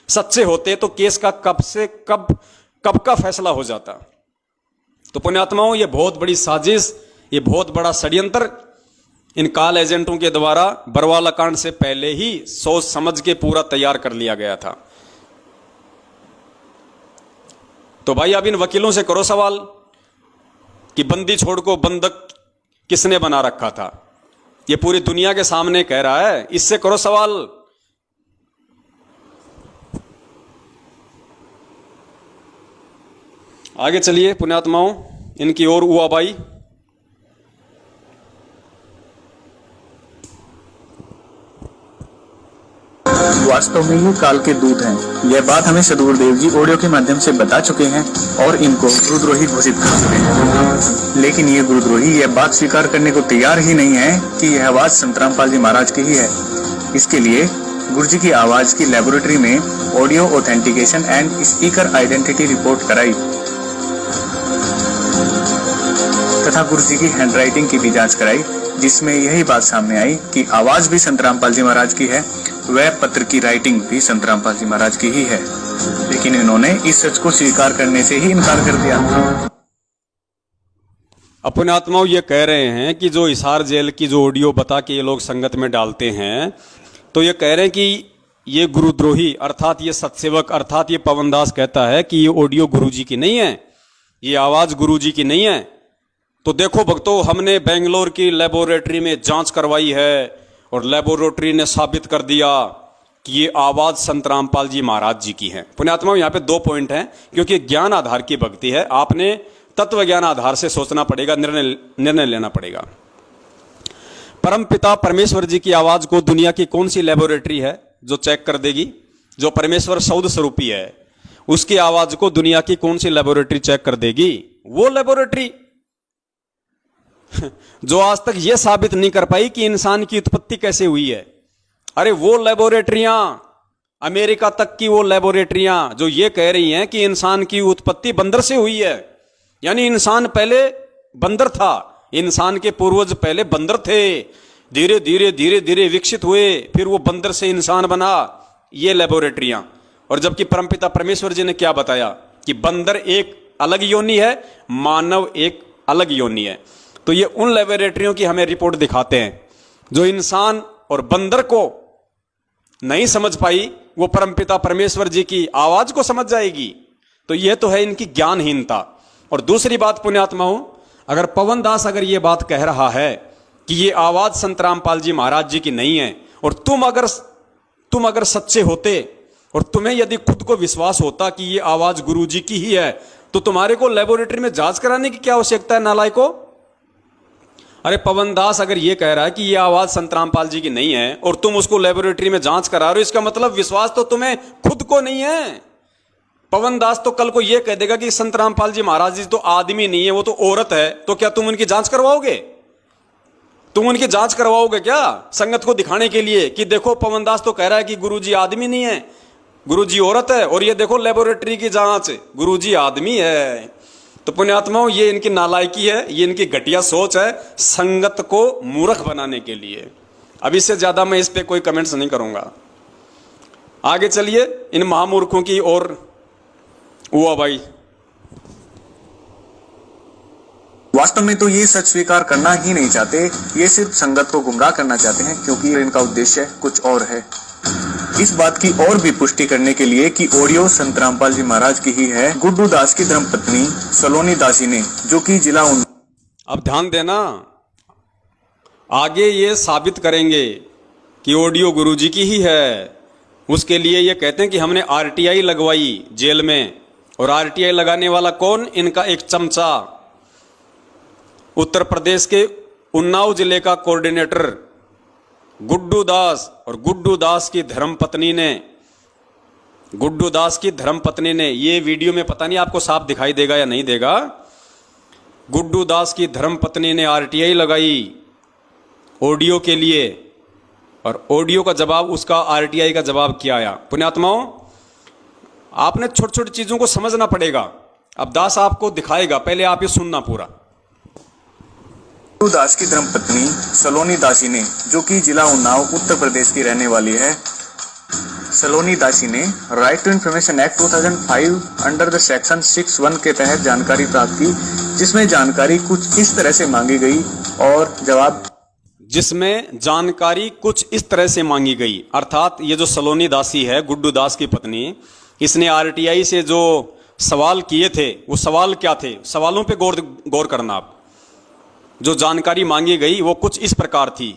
सच्चे होते तो केस का कब का फैसला हो जाता। तो पुण्यात्माओं, ये बहुत बड़ी साजिश, ये बहुत बड़ा षड्यंत्र इन काल एजेंटों के द्वारा बरवाला कांड से पहले ही सोच समझ के पूरा तैयार कर लिया गया था। तो भाई अब इन वकीलों से करो सवाल कि बंदी छोड़ को बंधक किसने बना रखा था? ये पूरी दुनिया के सामने कह रहा है, इससे करो सवाल। आगे चलिए पुण्यात्माओं, इनकी ओर उआबाई। वास्तव में ये काल के दूत हैं। यह बात हमें सदगुरुदेव जी ऑडियो के माध्यम से बता चुके हैं और इनको गुरुद्रोही घोषित कर चुके हैं। लेकिन ये गुरुद्रोही यह बात स्वीकार करने को तैयार ही नहीं है कि यह आवाज संत रामपाल जी महाराज की ही है। इसके लिए गुरुजी की आवाज की लेबोरेटरी में audio authentication and speaker identity report कराई तथा गुरुजी की हैंडराइटिंग की भी जांच कराई, जिसमें यही बात सामने आई कि आवाज भी संत रामपाल जी महाराज की है, वह पत्र की राइटिंग भी संत रामपाल जी महाराज की ही है, लेकिन इन्होंने इस सच को स्वीकार करने से ही इनकार कर दिया। अपने आत्माओं ये कह रहे हैं कि जो हिसार जेल की जो ऑडियो बता के ये लोग संगत में डालते हैं, तो ये कह रहे हैं कि ये गुरुद्रोही अर्थात ये सत्सेवक अर्थात ये पवनदास कहता है कि ये ऑडियो गुरुजी की नहीं है, ये आवाज गुरुजी की नहीं है। तो देखो भक्तों, हमने बेंगलोर की लेबोरेटरी में जांच करवाई है और लेबोरेटरी ने साबित कर दिया कि ये आवाज संत रामपाल जी महाराज जी की है। पुण्यात्माओं, यहाँ पे 2 पॉइंट हैं, क्योंकि ज्ञान आधार की भक्ति है, आपने तत्व ज्ञान आधार से सोचना पड़ेगा, निर्णय लेना पड़ेगा। परम पिता परमेश्वर जी की आवाज को दुनिया की कौन सी लेबोरेटरी है जो चेक कर देगी? जो परमेश्वर सौद स्वरूपी है, उसकी आवाज को दुनिया की कौन सी लेबोरेटरी चेक कर देगी? वो लेबोरेटरी जो आज तक यह साबित नहीं कर पाई कि इंसान की उत्पत्ति कैसे हुई है। अरे वो लेबोरेटरियां, अमेरिका तक की वो लेबोरेटरियां जो ये कह रही हैं कि इंसान की उत्पत्ति बंदर से हुई है, यानी इंसान पहले बंदर था, इंसान के पूर्वज पहले बंदर थे, धीरे धीरे धीरे धीरे विकसित हुए, फिर वो बंदर से इंसान बना, ये लेबोरेटरियां। और जबकि परमपिता परमेश्वर जी ने क्या बताया कि बंदर एक अलग योनि है, मानव एक अलग योनि है। तो ये उन लेबोरेटरियों की हमें रिपोर्ट दिखाते हैं जो इंसान और बंदर को नहीं समझ पाई, वो परमपिता परमेश्वर जी की आवाज को समझ जाएगी। तो ये तो है इनकी ज्ञानहीनता। और दूसरी बात पुण्यात्माओं, अगर पवनदास अगर ये बात कह रहा है कि ये आवाज संत रामपाल जी महाराज जी की नहीं है, और तुम अगर सच्चे होते और तुम्हें यदि खुद को विश्वास होता कि ये आवाज गुरु जी की ही है, तो तुम्हारे को लेबोरेटरी में जांच कराने की क्या आवश्यकता है नालायको? अरे पवनदास अगर ये कह रहा है कि ये आवाज संत रामपाल जी की नहीं है और तुम उसको लेबोरेटरी में जांच करा रहे हो, इसका मतलब विश्वास तो तुम्हें खुद को नहीं है। पवनदास तो कल को ये कह देगा कि संत रामपाल जी महाराज जी तो आदमी नहीं है, वो तो औरत है, तो क्या तुम उनकी जांच करवाओगे? तुम उनकी जांच करवाओगे क्या संगत को दिखाने के लिए कि देखो पवनदास तो कह रहा है कि गुरुजी आदमी नहीं है, गुरुजी औरत है, और ये देखो लेबोरेटरी की जांच, गुरुजी आदमी है। तो पुण्यात्माओं, ये इनकी नालायकी है, ये इनकी घटिया सोच है संगत को मूर्ख बनाने के लिए। अब इससे ज्यादा मैं इस पे कोई कमेंट्स नहीं करूंगा। आगे चलिए इन महामूर्खों की और हुआ भाई। वास्तव में तो ये सच स्वीकार करना ही नहीं चाहते, ये सिर्फ संगत को गुमराह करना चाहते हैं, क्योंकि इनका उद्देश्य कुछ और है। इस बात की और भी पुष्टि करने के लिए कि ऑडियो संत रामपाल जी महाराज की ही है, गुड्डू दास की धर्मपत्नी सलोनी दासी ने, जो कि जिला अब ध्यान देना, आगे ये साबित करेंगे कि ऑडियो गुरुजी की ही है। उसके लिए ये कहते हैं कि हमने आरटीआई लगवाई जेल में, और आरटीआई लगाने वाला कौन? इनका एक चमचा, उत्तर प्रदेश के उन्नाव जिले का कोऑर्डिनेटर गुड्डू दास। और गुड्डू दास की धर्मपत्नी ने, ये वीडियो में पता नहीं आपको साफ दिखाई देगा या नहीं देगा, गुड्डू दास की धर्मपत्नी ने आरटीआई लगाई ऑडियो के लिए, और ऑडियो का जवाब, उसका आरटीआई का जवाब क्या आया? पुण्यात्माओं, आपने छोटी छोटी चीजों को समझना पड़ेगा। अब दास आपको दिखाएगा, पहले आप ये सुनना पूरा। गुड्डू दास की धर्मपत्नी सलोनी दासी ने, जो कि जिला उन्नाव उत्तर प्रदेश की रहने वाली है, सलोनी दासी ने right to information act 2005 under the section 6(1) के तहत जानकारी प्राप्त की, जिसमें जानकारी कुछ इस तरह से मांगी गई और जवाब जिसमें जानकारी कुछ इस तरह से मांगी गई। अर्थात ये जो सलोनी दासी है, गुड्डू दास की पत्नी, इसने आरटीआई से जो सवाल किए थे, वो सवाल क्या थे? सवालों पे गौर करना आप। जो जानकारी मांगी गई वो कुछ इस प्रकार थी।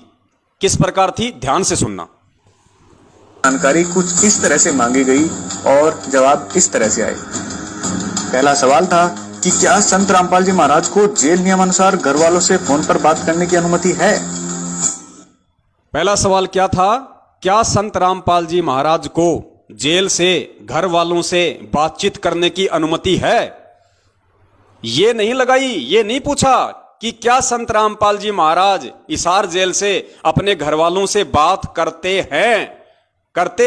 किस प्रकार थी? ध्यान से सुनना। जानकारी कुछ इस तरह से मांगी गई और जवाब इस तरह से आए। पहला सवाल था कि क्या संत रामपाल जी महाराज को जेल नियमानुसार घर वालों से फोन पर बात करने की अनुमति है? पहला सवाल क्या था? क्या संत रामपाल जी महाराज को जेल से घर वालों से बातचीत करने की अनुमति है? ये नहीं लगाई, ये नहीं पूछा कि क्या संत रामपाल जी महाराज हिसार जेल से अपने घर वालों से बात करते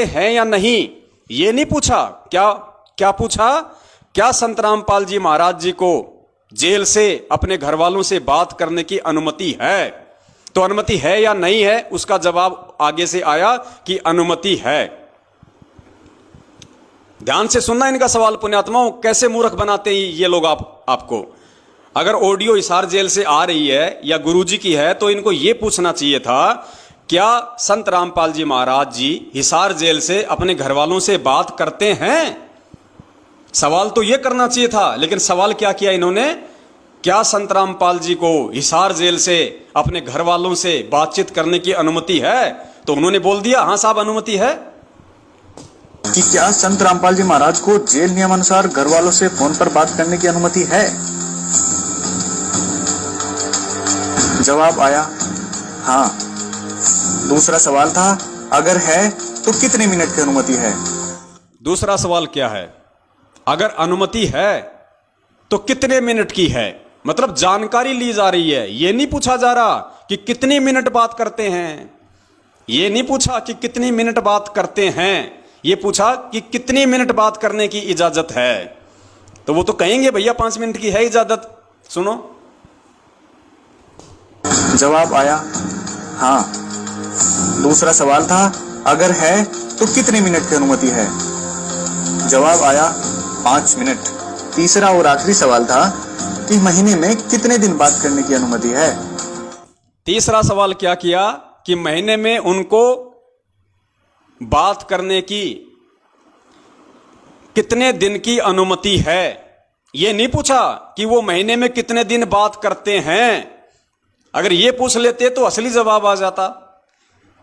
हैं या नहीं, ये नहीं पूछा। क्या पूछा? क्या संत रामपाल जी महाराज जी को जेल से अपने घर वालों से बात करने की अनुमति है? तो अनुमति है या नहीं है, उसका जवाब आगे से आया कि अनुमति है। ध्यान से सुनना इनका सवाल पुण्यात्माओं, कैसे मूर्ख बनाते हैं ये लोग आपको। अगर ऑडियो हिसार जेल से आ रही है या गुरुजी की है तो इनको यह पूछना चाहिए था, क्या संत रामपाल जी महाराज जी हिसार जेल से अपने घर वालों से बात करते हैं? सवाल तो यह करना चाहिए था, लेकिन सवाल क्या किया इन्होंने, क्या संत रामपाल जी को हिसार जेल से अपने घर वालों से बातचीत करने की अनुमति है? तो उन्होंने बोल दिया हाँ साहब अनुमति है। कि क्या संत रामपाल जी महाराज को जेल नियमानुसार घर वालों से फोन पर बात करने की अनुमति है? जवाब आया हाँ। दूसरा सवाल था, अगर है तो कितने मिनट की अनुमति है? दूसरा सवाल क्या है, अगर अनुमति है तो कितने मिनट की है? मतलब जानकारी ली जा रही है, यह नहीं पूछा जा रहा कि कितनी मिनट बात करते हैं, यह नहीं पूछा कि कितनी मिनट बात करते हैं, यह पूछा कि कितनी मिनट बात करने की इजाजत है। तो वो तो कहेंगे भैया 5 मिनट की है इजाजत। सुनो, जवाब आया हाँ। दूसरा सवाल था, अगर है तो कितने मिनट की अनुमति है? जवाब आया 5 मिनट। तीसरा और आखिरी सवाल था कि महीने में कितने दिन बात करने की अनुमति है? तीसरा सवाल क्या किया कि महीने में उनको बात करने की कितने दिन की अनुमति है। यह नहीं पूछा कि वो महीने में कितने दिन बात करते हैं। अगर ये पूछ लेते तो असली जवाब आ जाता।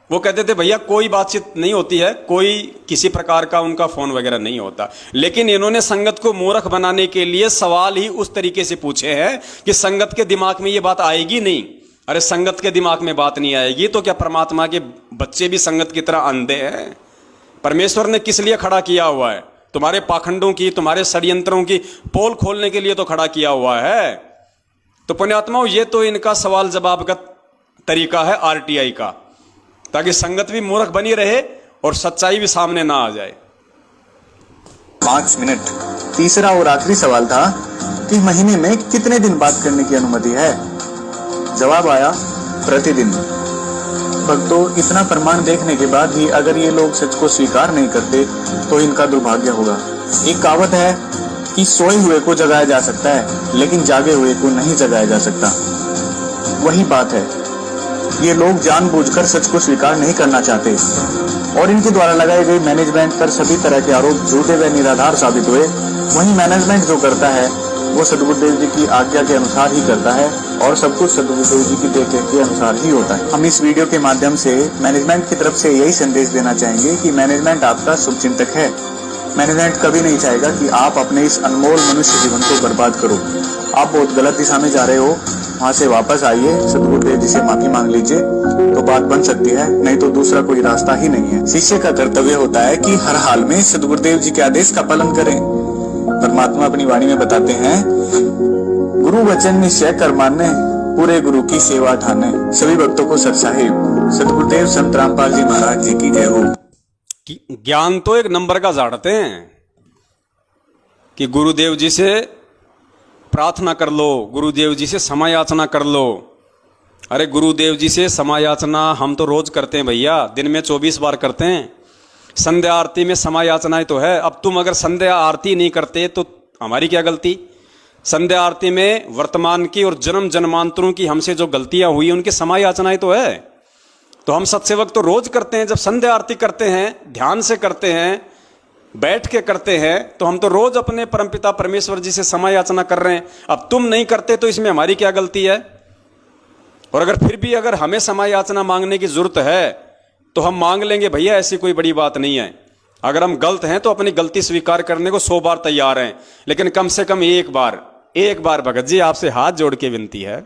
वो कहते थे भैया कोई बातचीत नहीं होती है, कोई किसी प्रकार का उनका फोन वगैरह नहीं होता। लेकिन इन्होंने संगत को मूर्ख बनाने के लिए सवाल ही उस तरीके से पूछे हैं कि संगत के दिमाग में ये बात आएगी नहीं। अरे संगत के दिमाग में बात नहीं आएगी तो क्या परमात्मा के बच्चे भी संगत की तरह अंधे हैं? परमेश्वर ने किस लिए खड़ा किया हुआ है? तुम्हारे पाखंडों की, तुम्हारे षड्यंत्रों की पोल खोलने के लिए तो खड़ा किया हुआ है। तो पुण्यात्माओं, ये तो इनका सवाल जवाब का तरीका है आरटीआई का, ताकि संगत भी मूर्ख बनी रहे और सच्चाई भी सामने ना आ जाए। 5 मिनट। तीसरा और आखिरी सवाल था कि महीने में कितने दिन बात करने की अनुमति है? जवाब आया प्रतिदिन। भक्तों, इतना प्रमाण देखने के बाद भी अगर ये लोग सच को स्वीकार नहीं करते तो इनका दुर्भाग्य होगा। एक कहावत है कि सोए हुए को जगाया जा सकता है लेकिन जागे हुए को नहीं जगाया जा सकता। वही बात है, ये लोग जानबूझकर सच को स्वीकार नहीं करना चाहते और इनके द्वारा लगाए गए मैनेजमेंट पर सभी तरह के आरोप झूठे व निराधार साबित हुए। वही मैनेजमेंट जो करता है वो सद्गुरुदेव जी की आज्ञा के अनुसार ही करता है और सब कुछ सद्गुरुदेव जी की देखरेख के अनुसार ही होता है। हम इस वीडियो के माध्यम से मैनेजमेंट की तरफ से यही संदेश देना चाहेंगे कि मैनेजमेंट आपका शुभचिंतक है। मैनेजमेंट कभी नहीं चाहेगा कि आप अपने इस अनमोल मनुष्य जीवन को बर्बाद करो। आप बहुत गलत दिशा में जा रहे हो, वहां से वापस आइए, सद्गुरुदेव जी से माफी मांग लीजिए तो बात बन सकती है, नहीं तो दूसरा कोई रास्ता ही नहीं है। शिष्य का कर्तव्य होता है कि हर हाल में सद्गुरुदेव जी के आदेश का पालन करें। परमात्मा अपनी वाणी में बताते हैं, गुरु वचन निश्चय कर माने, पूरे गुरु की सेवा ठाने। सभी भक्तों को सत साहिब सद्गुरुदेव संत रामपाल जी महाराज जी की जय हो। ज्ञान तो एक नंबर का झाड़ते हैं कि गुरुदेव जी से प्रार्थना कर लो, गुरुदेव जी से समायाचना कर लो। अरे गुरुदेव जी से समायाचना हम तो रोज करते हैं भैया, दिन में 24 बार करते हैं। संध्या आरती में समायाचना तो है। अब तुम अगर संध्या आरती नहीं करते तो हमारी क्या गलती? संध्या आरती में वर्तमान की और जन्म जन्मांतरों की हमसे जो गलतियां हुई उनकी समायाचनाएं तो है। तो हम सत्सेवक तो रोज करते हैं। जब संध्या आरती करते हैं, ध्यान से करते हैं, बैठ के करते हैं, तो हम तो रोज अपने परमपिता परमेश्वर जी से समायाचना कर रहे हैं। अब तुम नहीं करते तो इसमें हमारी क्या गलती है? और अगर फिर भी अगर हमें समायाचना मांगने की जरूरत है तो हम मांग लेंगे भैया, ऐसी कोई बड़ी बात नहीं है। अगर हम गलत हैं तो अपनी गलती स्वीकार करने को 100 बार तैयार हैं, लेकिन कम से कम एक बार भगत जी आपसे हाथ जोड़ के विनती है,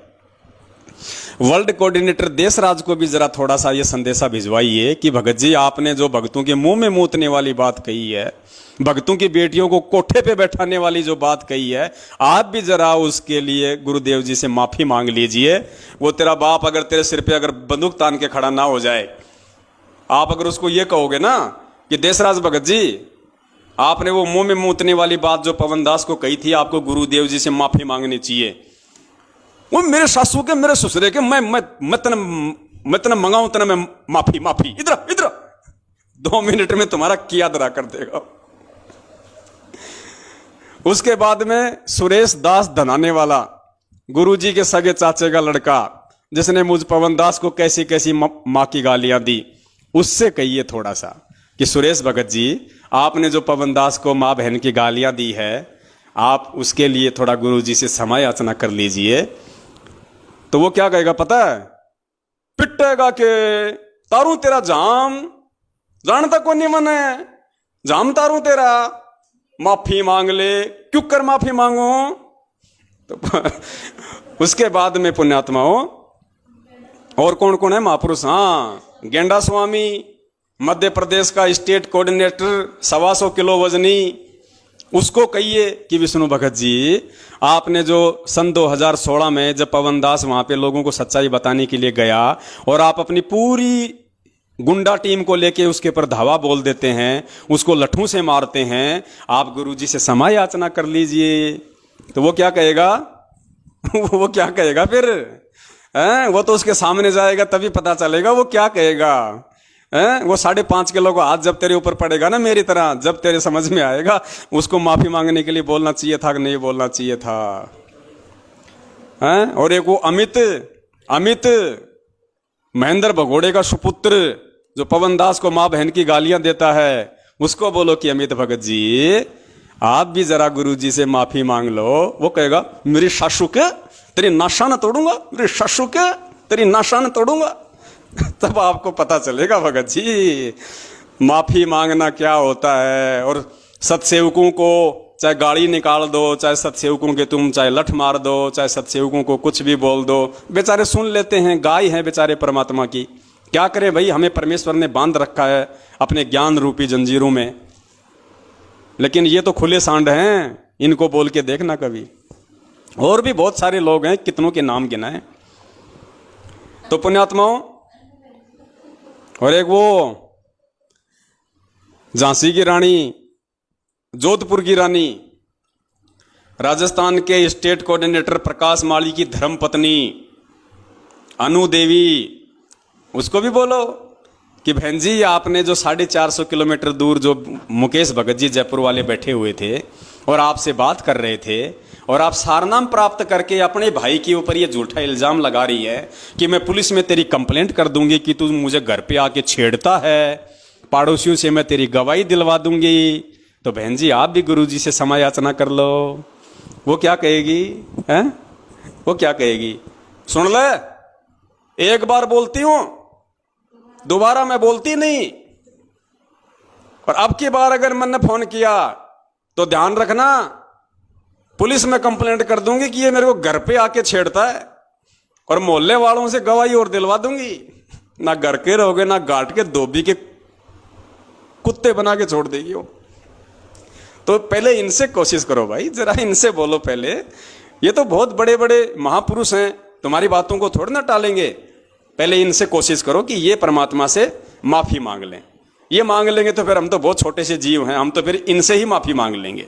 वर्ल्ड कोऑर्डिनेटर देशराज को भी जरा थोड़ा सा ये संदेशा भिजवाइए कि भगत जी आपने जो भक्तों के मुंह में मूतने वाली बात कही है, भक्तों की बेटियों को कोठे पे बैठाने वाली जो बात कही है, आप भी जरा उसके लिए गुरुदेव जी से माफी मांग लीजिए। वो तेरा बाप अगर तेरे सिर पे अगर बंदूक तान के खड़ा ना हो जाए, आप अगर उसको ये कहोगे ना कि देशराज भगत जी आपने वो मुंह में मूतने वाली बात जो पवन दास को कही थी, आपको गुरुदेव जी से माफी मांगनी चाहिए, वो मेरे सासू के, मेरे ससुरे के, मैं तने मंगाऊं तने मैं माफी माफी, इधर इधर 2 मिनट में तुम्हारा किया दरा कर देगा। उसके बाद में सुरेश दास धनाने वाला, गुरुजी के सगे चाचे का लड़का, जिसने मुझ पवन दास को कैसी कैसी माँ की गालियां दी, उससे कहिए थोड़ा सा कि सुरेश भगत जी, आपने जो पवन दास को माँ बहन की गालियां दी है, आप उसके लिए थोड़ा गुरुजी से क्षमा याचना कर लीजिए। तो वो क्या कहेगा पता है? पिटेगा के तारू तेरा जाम, जानता को नहीं मने, जाम तारू तेरा, माफी मांग ले, क्यों कर माफी मांगो। तो उसके बाद में पुण्यात्माओं और कौन कौन है महापुरुष? हाँ, गेंडा स्वामी, मध्य प्रदेश का स्टेट कोऑर्डिनेटर, 125 किलो वजनी, उसको कहिए कि विष्णु भगत जी, आपने जो सन 2016 में जब पवन दास वहां पे लोगों को सच्चाई बताने के लिए गया और आप अपनी पूरी गुंडा टीम को लेके उसके ऊपर धावा बोल देते हैं, उसको लठों से मारते हैं, आप गुरुजी से क्षमा याचना कर लीजिए। तो वो क्या कहेगा? वो क्या कहेगा फिर? वो तो उसके सामने जाएगा तभी पता चलेगा वो क्या कहेगा। वो 5.5 किलो का हाथ जब तेरे ऊपर पड़ेगा ना मेरी तरह, जब तेरे समझ में आएगा उसको माफी मांगने के लिए बोलना चाहिए था कि नहीं बोलना चाहिए था। और एक वो अमित महेंद्र भगोड़े का सुपुत्र, जो पवन दास को माँ बहन की गालियां देता है, उसको बोलो कि अमित भगत जी, आप भी जरा गुरुजी से माफी मांग लो। वो कहेगा मेरी सासू के तेरी नाशान तोड़ूंगा, मेरी सासू के तेरी नाशान तोड़ूंगा। तब आपको पता चलेगा भगत जी माफी मांगना क्या होता है। और सत्सेवकों को चाहे गाड़ी निकाल दो, चाहे सत्सेवकों के तुम चाहे लठ मार दो, चाहे सत्सेवकों को कुछ भी बोल दो, बेचारे सुन लेते हैं, गाय हैं बेचारे परमात्मा की। क्या करें भाई, हमें परमेश्वर ने बांध रखा है अपने ज्ञान रूपी जंजीरों में। लेकिन ये तो खुले सांड हैं, इनको बोल के देखना कभी। और भी बहुत सारे लोग हैं, कितनों के नाम गिनाए। तो पुण्यात्माओं, और एक वो झांसी की रानी, जोधपुर की रानी, राजस्थान के स्टेट कोऑर्डिनेटर प्रकाश माली की धर्मपत्नी अनु देवी, उसको भी बोलो कि बहन जी, आपने जो 450 किलोमीटर दूर जो मुकेश भगत जी जयपुर वाले बैठे हुए थे और आपसे बात कर रहे थे, और आप सारनाम प्राप्त करके अपने भाई के ऊपर ये झूठा इल्जाम लगा रही है कि मैं पुलिस में तेरी कंप्लेंट कर दूंगी कि तू मुझे घर पे आके छेड़ता है, पड़ोसियों से मैं तेरी गवाही दिलवा दूंगी। तो बहन जी, आप भी गुरुजी से क्षमा याचना कर लो। वो क्या कहेगी? हैं? वो क्या कहेगी? सुन ले, एक बार बोलती हूं, दोबारा मैं बोलती नहीं, और अब की बार अगर मैंने फोन किया तो ध्यान रखना, पुलिस में कंप्लेंट कर दूंगी कि ये मेरे को घर पे आके छेड़ता है, और मोहल्ले वालों से गवाही और दिलवा दूंगी। ना घर के रहोगे, ना घाट के धोबी के कुत्ते बना के छोड़ देगी वो। तो पहले इनसे कोशिश करो भाई, जरा इनसे बोलो पहले। ये तो बहुत बड़े बड़े महापुरुष हैं, तुम्हारी बातों को थोड़ी ना टालेंगे। पहले इनसे कोशिश करो कि ये परमात्मा से माफी मांग लें। ये मांग लेंगे तो फिर हम तो बहुत छोटे से जीव हैं, हम तो फिर इनसे ही माफी मांग लेंगे।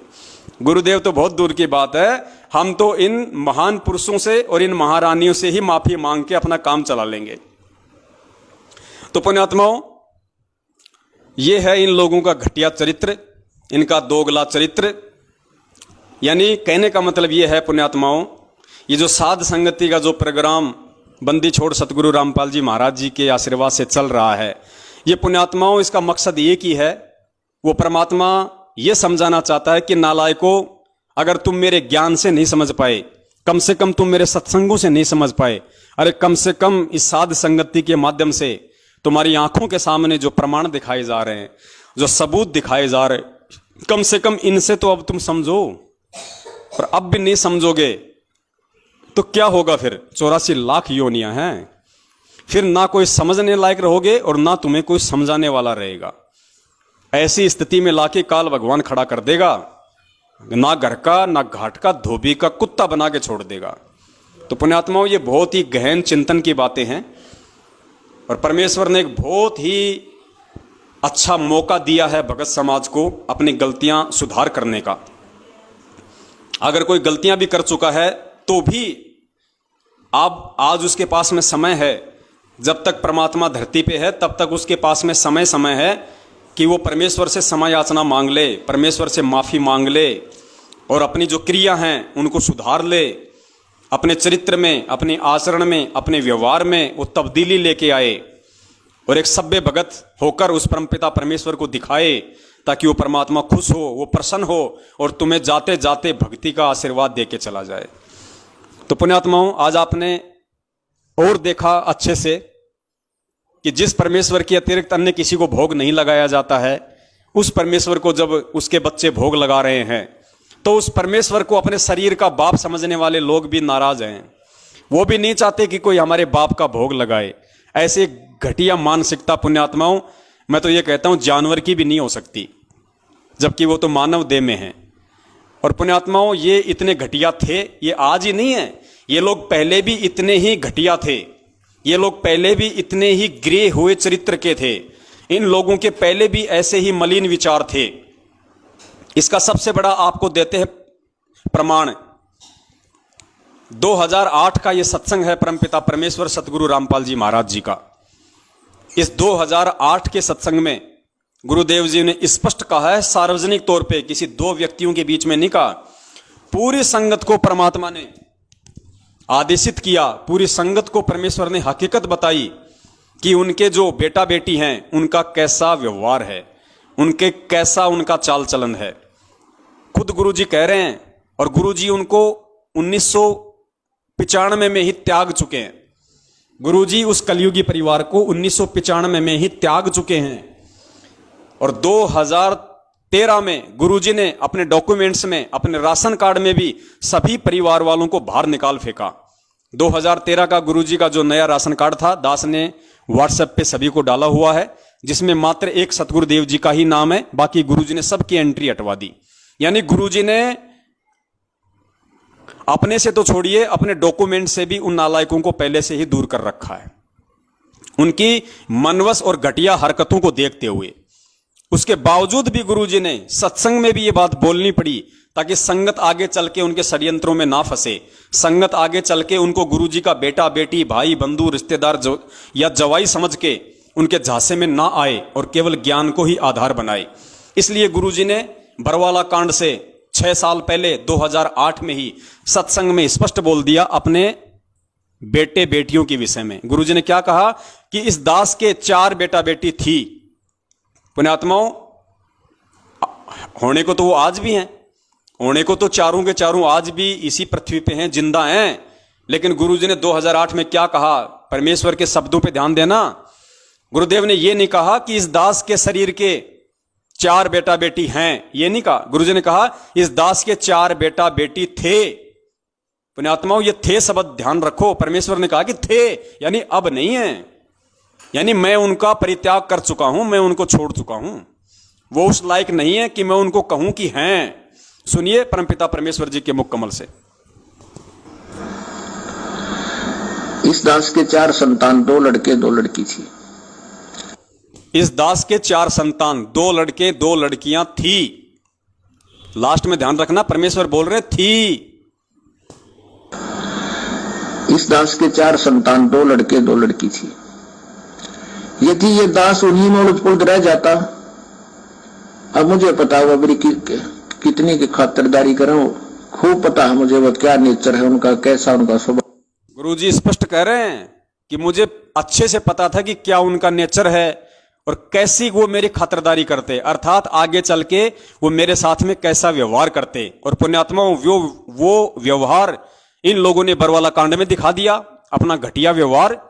गुरुदेव तो बहुत दूर की बात है, हम तो इन महान पुरुषों से और इन महारानियों से ही माफी मांग के अपना काम चला लेंगे। तो पुण्यात्माओं, ये है इन लोगों का घटिया चरित्र, इनका दोगला चरित्र। यानी कहने का मतलब ये है पुण्यात्माओं, ये जो साध संगति का जो प्रोग्राम बंदी छोड़ सतगुरु रामपाल जी महाराज जी के आशीर्वाद से चल रहा है, ये पुण्यात्माओं, इसका मकसद एक ही है। वो परमात्मा ये समझाना चाहता है कि नालायकों, अगर तुम मेरे ज्ञान से नहीं समझ पाए, कम से कम तुम मेरे सत्संगों से नहीं समझ पाए, अरे कम से कम इस साध संगति के माध्यम से तुम्हारी आंखों के सामने जो प्रमाण दिखाए जा रहे हैं, जो सबूत दिखाए जा रहे, कम से कम इनसे तो अब तुम समझो। और अब भी नहीं समझोगे तो क्या होगा फिर? 84 लाख योनियां हैं, फिर ना कोई समझने लायक रहोगे और ना तुम्हें कोई समझाने वाला रहेगा। ऐसी स्थिति में लाके काल भगवान खड़ा कर देगा, ना घर का ना घाट का, धोबी का कुत्ता बना के छोड़ देगा। तो पुण्यात्माओं, ये बहुत ही गहन चिंतन की बातें हैं, और परमेश्वर ने एक बहुत ही अच्छा मौका दिया है भगत समाज को अपनी गलतियां सुधार करने का। अगर कोई गलतियां भी कर चुका है तो भी अब आज उसके पास में समय है, जब तक परमात्मा धरती पे है तब तक उसके पास में समय है कि वो परमेश्वर से क्षमा याचना मांग ले, परमेश्वर से माफ़ी मांग ले और अपनी जो क्रिया हैं उनको सुधार ले, अपने चरित्र में, अपने आचरण में, अपने व्यवहार में वो तब्दीली लेके आए और एक सभ्य भगत होकर उस परमपिता परमेश्वर को दिखाए, ताकि वो परमात्मा खुश हो, वो प्रसन्न हो और तुम्हें जाते जाते भक्ति का आशीर्वाद दे के चला जाए। तो पुण्यात्माओं, आज आपने और देखा अच्छे से कि जिस परमेश्वर के अतिरिक्त अन्य किसी को भोग नहीं लगाया जाता है, उस परमेश्वर को जब उसके बच्चे भोग लगा रहे हैं तो उस परमेश्वर को अपने शरीर का बाप समझने वाले लोग भी नाराज हैं। वो भी नहीं चाहते कि कोई हमारे बाप का भोग लगाए। ऐसे घटिया मानसिकता पुण्यात्माओं, मैं तो ये कहता हूं जानवर की भी नहीं हो सकती, जबकि वो तो मानव देह में है। और पुण्यात्माओं, ये इतने घटिया थे, ये आज ही नहीं है, ये लोग पहले भी इतने ही घटिया थे, ये लोग पहले भी इतने ही गिरे हुए चरित्र के थे, इन लोगों के पहले भी ऐसे ही मलिन विचार थे। इसका सबसे बड़ा आपको देते हैं प्रमाण, 2008 का ये सत्संग है परमपिता परमेश्वर सतगुरु रामपाल जी महाराज जी का। इस 2008 के सत्संग में गुरुदेव जी ने स्पष्ट कहा है, सार्वजनिक तौर पे, किसी दो व्यक्तियों के बीच में नहीं कहा, पूरी संगत को परमात्मा ने आदेशित किया, पूरी संगत को परमेश्वर ने हकीकत बताई कि उनके जो बेटा बेटी हैं उनका कैसा व्यवहार है, उनके कैसा उनका चाल चलन है। खुद गुरुजी कह रहे हैं, और गुरुजी उनको 1995 में ही त्याग चुके हैं। गुरुजी उस कलयुगी परिवार को 1995 में ही त्याग चुके हैं और 2013 में गुरुजी ने अपने डॉक्यूमेंट्स में, अपने राशन कार्ड में भी सभी परिवार वालों को बाहर निकाल फेंका। 2013 का गुरुजी का जो नया राशन कार्ड था, दास ने व्हाट्सएप पे सभी को डाला हुआ है, जिसमें मात्र एक सतगुरुदेव जी का ही नाम है, बाकी गुरुजी ने सबकी एंट्री हटवा दी। यानी गुरुजी ने अपने से तो छोड़िए, अपने डॉक्यूमेंट से भी उन नालायकों को पहले से ही दूर कर रखा है, उनकी मनवश और घटिया हरकतों को देखते हुए। उसके बावजूद भी गुरुजी ने सत्संग में भी ये बात बोलनी पड़ी, ताकि संगत आगे चल के उनके षड्यंत्रों में ना फंसे, संगत आगे चल के उनको गुरुजी का बेटा बेटी, भाई बंधु, रिश्तेदार या जवाई समझ के उनके झांसे में ना आए और केवल ज्ञान को ही आधार बनाए। इसलिए गुरुजी ने बरवाला कांड से 6 साल पहले 2008 में ही सत्संग में स्पष्ट बोल दिया अपने बेटे बेटियों के विषय में। गुरुजी ने क्या कहा कि इस दास के 4 बेटा बेटी थी। पुण्यात्माओं, होने को तो वो आज भी हैं, होने को तो चारों के चारों आज भी इसी पृथ्वी पे हैं, जिंदा हैं। लेकिन गुरुजी ने 2008 में क्या कहा, परमेश्वर के शब्दों पे ध्यान देना। गुरुदेव ने यह नहीं कहा कि इस दास के शरीर के 4 बेटा बेटी हैं, यह नहीं कहा। गुरुजी ने कहा इस दास के 4 बेटा बेटी थे। पुण्यात्माओं, ये थे शब्द ध्यान रखो। परमेश्वर ने कहा कि थे, यानी अब नहीं है, यानी मैं उनका परित्याग कर चुका हूं, मैं उनको छोड़ चुका हूं। वो उस लायक नहीं है कि मैं उनको कहूं कि हैं। सुनिए परमपिता परमेश्वर जी के मुख कमल से। इस दास के 4 संतान, 2 लड़के 2 लड़की थी। इस दास के 4 संतान, 2 लड़के 2 लड़कियां थी। लास्ट में ध्यान रखना, परमेश्वर बोल रहे थी। इस दास के 4 संतान, 2 लड़के 2 लड़की थी। यदि ये दास उन्हीं में उलझ रह जाता, अब मुझे पता हुआ मेरी कितनी की खातिरदारी करूं, खूब पता है मुझे वो क्या नेचर है उनका, कैसा उनका स्वभाव। गुरुजी स्पष्ट कह रहे हैं कि मुझे अच्छे से पता था कि क्या उनका नेचर है और कैसी वो मेरी खातिरदारी करते, अर्थात आगे चल के वो मेरे साथ में कैसा व्यवहार करते। और पुण्यात्माओं, वो व्यवहार इन लोगों ने बरवाला कांड में दिखा दिया, अपना घटिया व्यवहार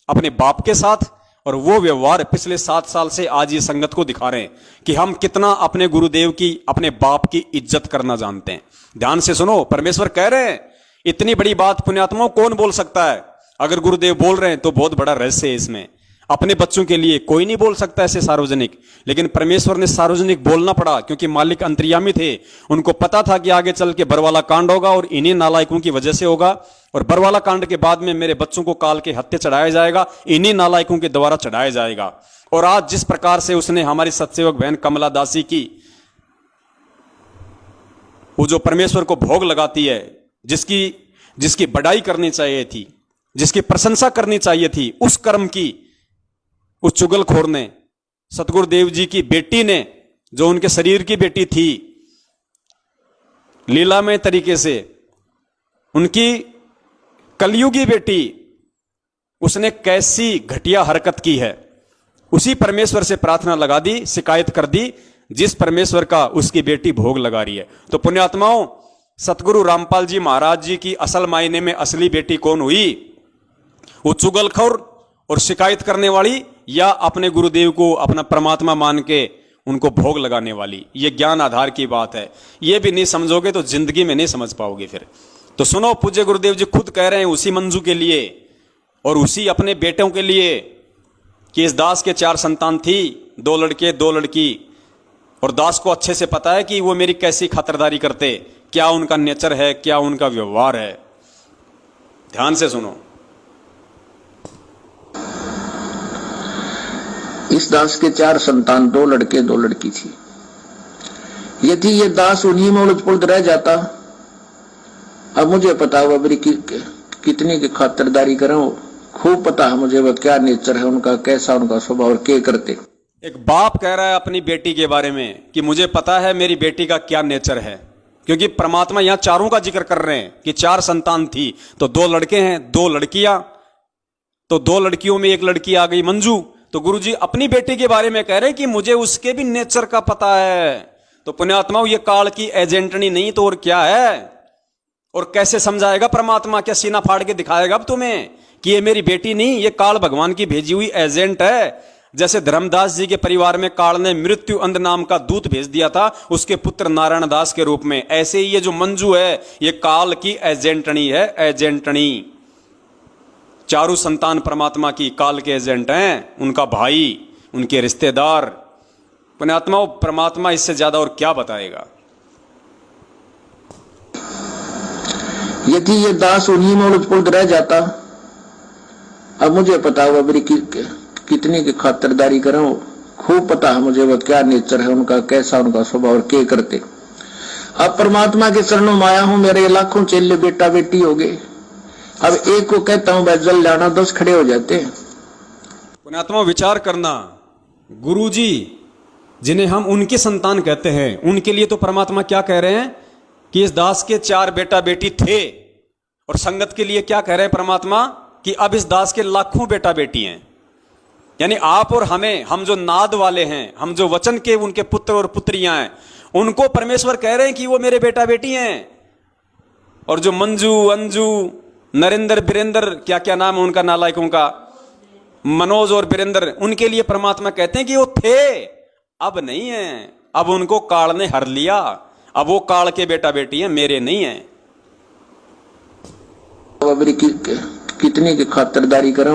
अपने बाप के साथ। और वो व्यवहार पिछले 7 साल से आज ये संगत को दिखा रहे हैं कि हम कितना अपने गुरुदेव की, अपने बाप की इज्जत करना जानते हैं। ध्यान से सुनो, परमेश्वर कह रहे हैं, इतनी बड़ी बात पुण्यात्माओं कौन बोल सकता है? अगर गुरुदेव बोल रहे हैं तो बहुत बड़ा रहस्य है इसमें। अपने बच्चों के लिए कोई नहीं बोल सकता ऐसे सार्वजनिक, लेकिन परमेश्वर ने सार्वजनिक बोलना पड़ा क्योंकि मालिक अंतर्यामी थे। उनको पता था कि आगे चल के बरवाला कांड होगा और इन्हीं नालायकों की वजह से होगा, और बरवाला कांड के बाद में मेरे बच्चों को काल के हत्या चढ़ाया जाएगा, इन्हीं नालायकों के द्वारा चढ़ाया जाएगा। और आज जिस प्रकार से उसने हमारी सत्सेवक बहन कमला दासी की, वो जो परमेश्वर को भोग लगाती है, जिसकी बड़ाई करनी चाहिए थी, जिसकी प्रशंसा करनी चाहिए थी, उस कर्म की उस चुगलखोर ने, सतगुरुदेव जी की बेटी ने, जो उनके शरीर की बेटी थी, लीलामय तरीके से उनकी कलयुगी बेटी, उसने कैसी घटिया हरकत की है। उसी परमेश्वर से प्रार्थना लगा दी, शिकायत कर दी, जिस परमेश्वर का उसकी बेटी भोग लगा रही है। तो पुण्यात्माओं, सतगुरु रामपाल जी महाराज जी की असल मायने में असली बेटी कौन हुई? वो चुगलखोर और शिकायत करने वाली, या अपने गुरुदेव को अपना परमात्मा मान के उनको भोग लगाने वाली? ये ज्ञान आधार की बात है। ये भी नहीं समझोगे तो जिंदगी में नहीं समझ पाओगे फिर। तो सुनो, पूज्य गुरुदेव जी खुद कह रहे हैं उसी मंजू के लिए और उसी अपने बेटों के लिए कि इस दास के 4 संतान थी, 2 लड़के 2 लड़की, और दास को अच्छे से पता है कि वो मेरी कैसी खातिरदारी करते, क्या उनका नेचर है, क्या उनका व्यवहार है। ध्यान से सुनो। इस दास के 4 संतान, 2 लड़के 2 लड़की थी। यदि ये दास उन्हीं में उलझ पुलझ रह जाता, अब मुझे पता हुआ मेरी कितनी की खातिरदारी करें, खूब पता है मुझे वह क्या नेचर है उनका, कैसा उनका स्वभाव और क्या करते। एक बाप कह रहा है अपनी बेटी के बारे में कि मुझे पता है मेरी बेटी का क्या नेचर है, क्योंकि परमात्मा यहां 4 का जिक्र कर रहे हैं कि 4 संतान थी, तो 2 लड़के हैं, 2 लड़कियां, तो 2 लड़कियों में एक लड़की आ गई मंजू। तो गुरुजी अपनी बेटी के बारे में कह रहे हैं कि मुझे उसके भी नेचर का पता है। तो पुण्यात्माओं, ये काल की एजेंटनी नहीं तो और क्या है? और कैसे समझाएगा परमात्मा? क्या सीना फाड़ के दिखाएगा अब तुम्हें कि ये मेरी बेटी नहीं, ये काल भगवान की भेजी हुई एजेंट है? जैसे धर्मदास जी के परिवार में काल ने मृत्यु अंध नाम का दूत भेज दिया था उसके पुत्र नारायण दास के रूप में, ऐसे ही ये जो मंजू है ये काल की एजेंटनी है, एजेंटनी। 4 संतान परमात्मा की काल के एजेंट हैं, उनका भाई, उनके रिश्तेदार। पुण्यात्माओं, परमात्मा इससे ज्यादा और क्या बताएगा? यदि ये दास उन्हीं में उलझ पुलझ रह जाता, अब मुझे पता हुआ मेरी कितनी की खातिरदारी करें, खूब पता है मुझे वह क्या नेचर है उनका, कैसा उनका स्वभाव और क्या करते। अब परमात्मा के चरणों में आया हूं, मेरे लाखों चेले बेटा बेटी हो गए। अब एक को कहता हूं जल जाना, 10 खड़े हो जाते हैं। पुण्यात्मा, विचार करना, गुरुजी जिन्हें हम उनके संतान कहते हैं, उनके लिए तो परमात्मा क्या कह रहे हैं कि इस दास के 4 बेटा बेटी थे, और संगत के लिए क्या कह रहे हैं परमात्मा कि अब इस दास के लाखों बेटा बेटी हैं। यानी आप और हमें, हम जो नाद वाले हैं, हम जो वचन के उनके पुत्र और पुत्रियां हैं, उनको परमेश्वर कह रहे हैं कि वो मेरे बेटा बेटी हैं। और जो मंजू, अंजू, नरेंद्र, बीरेंद्र, क्या क्या नाम है उनका नालायकों का, मनोज और बीरेंद्र, उनके लिए परमात्मा कहते हैं कि वो थे, अब नहीं है, अब उनको काल ने हर लिया, अब वो काल के बेटा बेटी हैं, मेरे नहीं है। मेरी कितनी की खातिरदारी करें,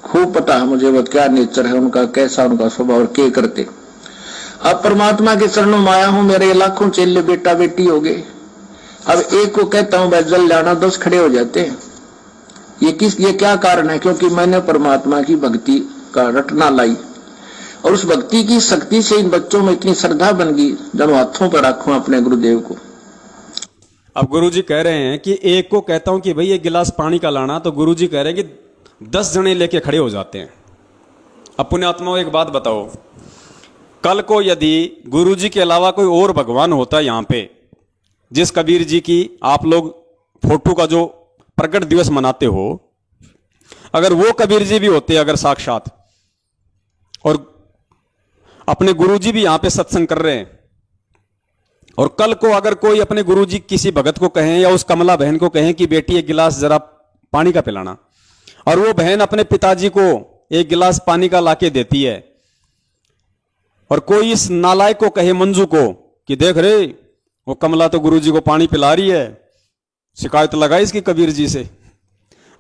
खूब पता है मुझे वह क्या नेचर है उनका, कैसा उनका स्वभाव और क्या करते। अब परमात्मा के चरणों में आया हूं, मेरे लाखों चेले बेटा बेटी हो गए। अब एक को कहता हूं जल जाना, 10 खड़े हो जाते हैं। ये क्या कारण है? क्योंकि मैंने परमात्मा की भक्ति का रटना लाई, और उस भक्ति की शक्ति से इन बच्चों में इतनी श्रद्धा बन गई, जब हाथों पर रखूं अपने गुरुदेव को। अब गुरुजी कह रहे हैं कि एक को कहता हूं कि भाई 1 गिलास पानी का लाना, तो गुरुजी कह रहे हैं कि 10 जने लेके खड़े हो जाते हैं। अब पुण्यात्माओं, एक बात बताओ, कल को यदि गुरुजी के अलावा कोई और भगवान होता है यहां पे, जिस कबीर जी की आप लोग फोटो का जो प्रकट दिवस मनाते हो, अगर वो कबीर जी भी होते अगर साक्षात, और अपने गुरुजी भी यहां पे सत्संग कर रहे हैं, और कल को अगर कोई अपने गुरुजी किसी भगत को कहें या उस कमला बहन को कहें कि बेटी 1 गिलास जरा पानी का पिलाना, और वो बहन अपने पिताजी को 1 गिलास पानी का लाके देती है, और कोई इस नालायक को कहे मंजू को कि देख रे वो कमला तो गुरुजी को पानी पिला रही है, शिकायत लगाई इसकी कबीर जी से,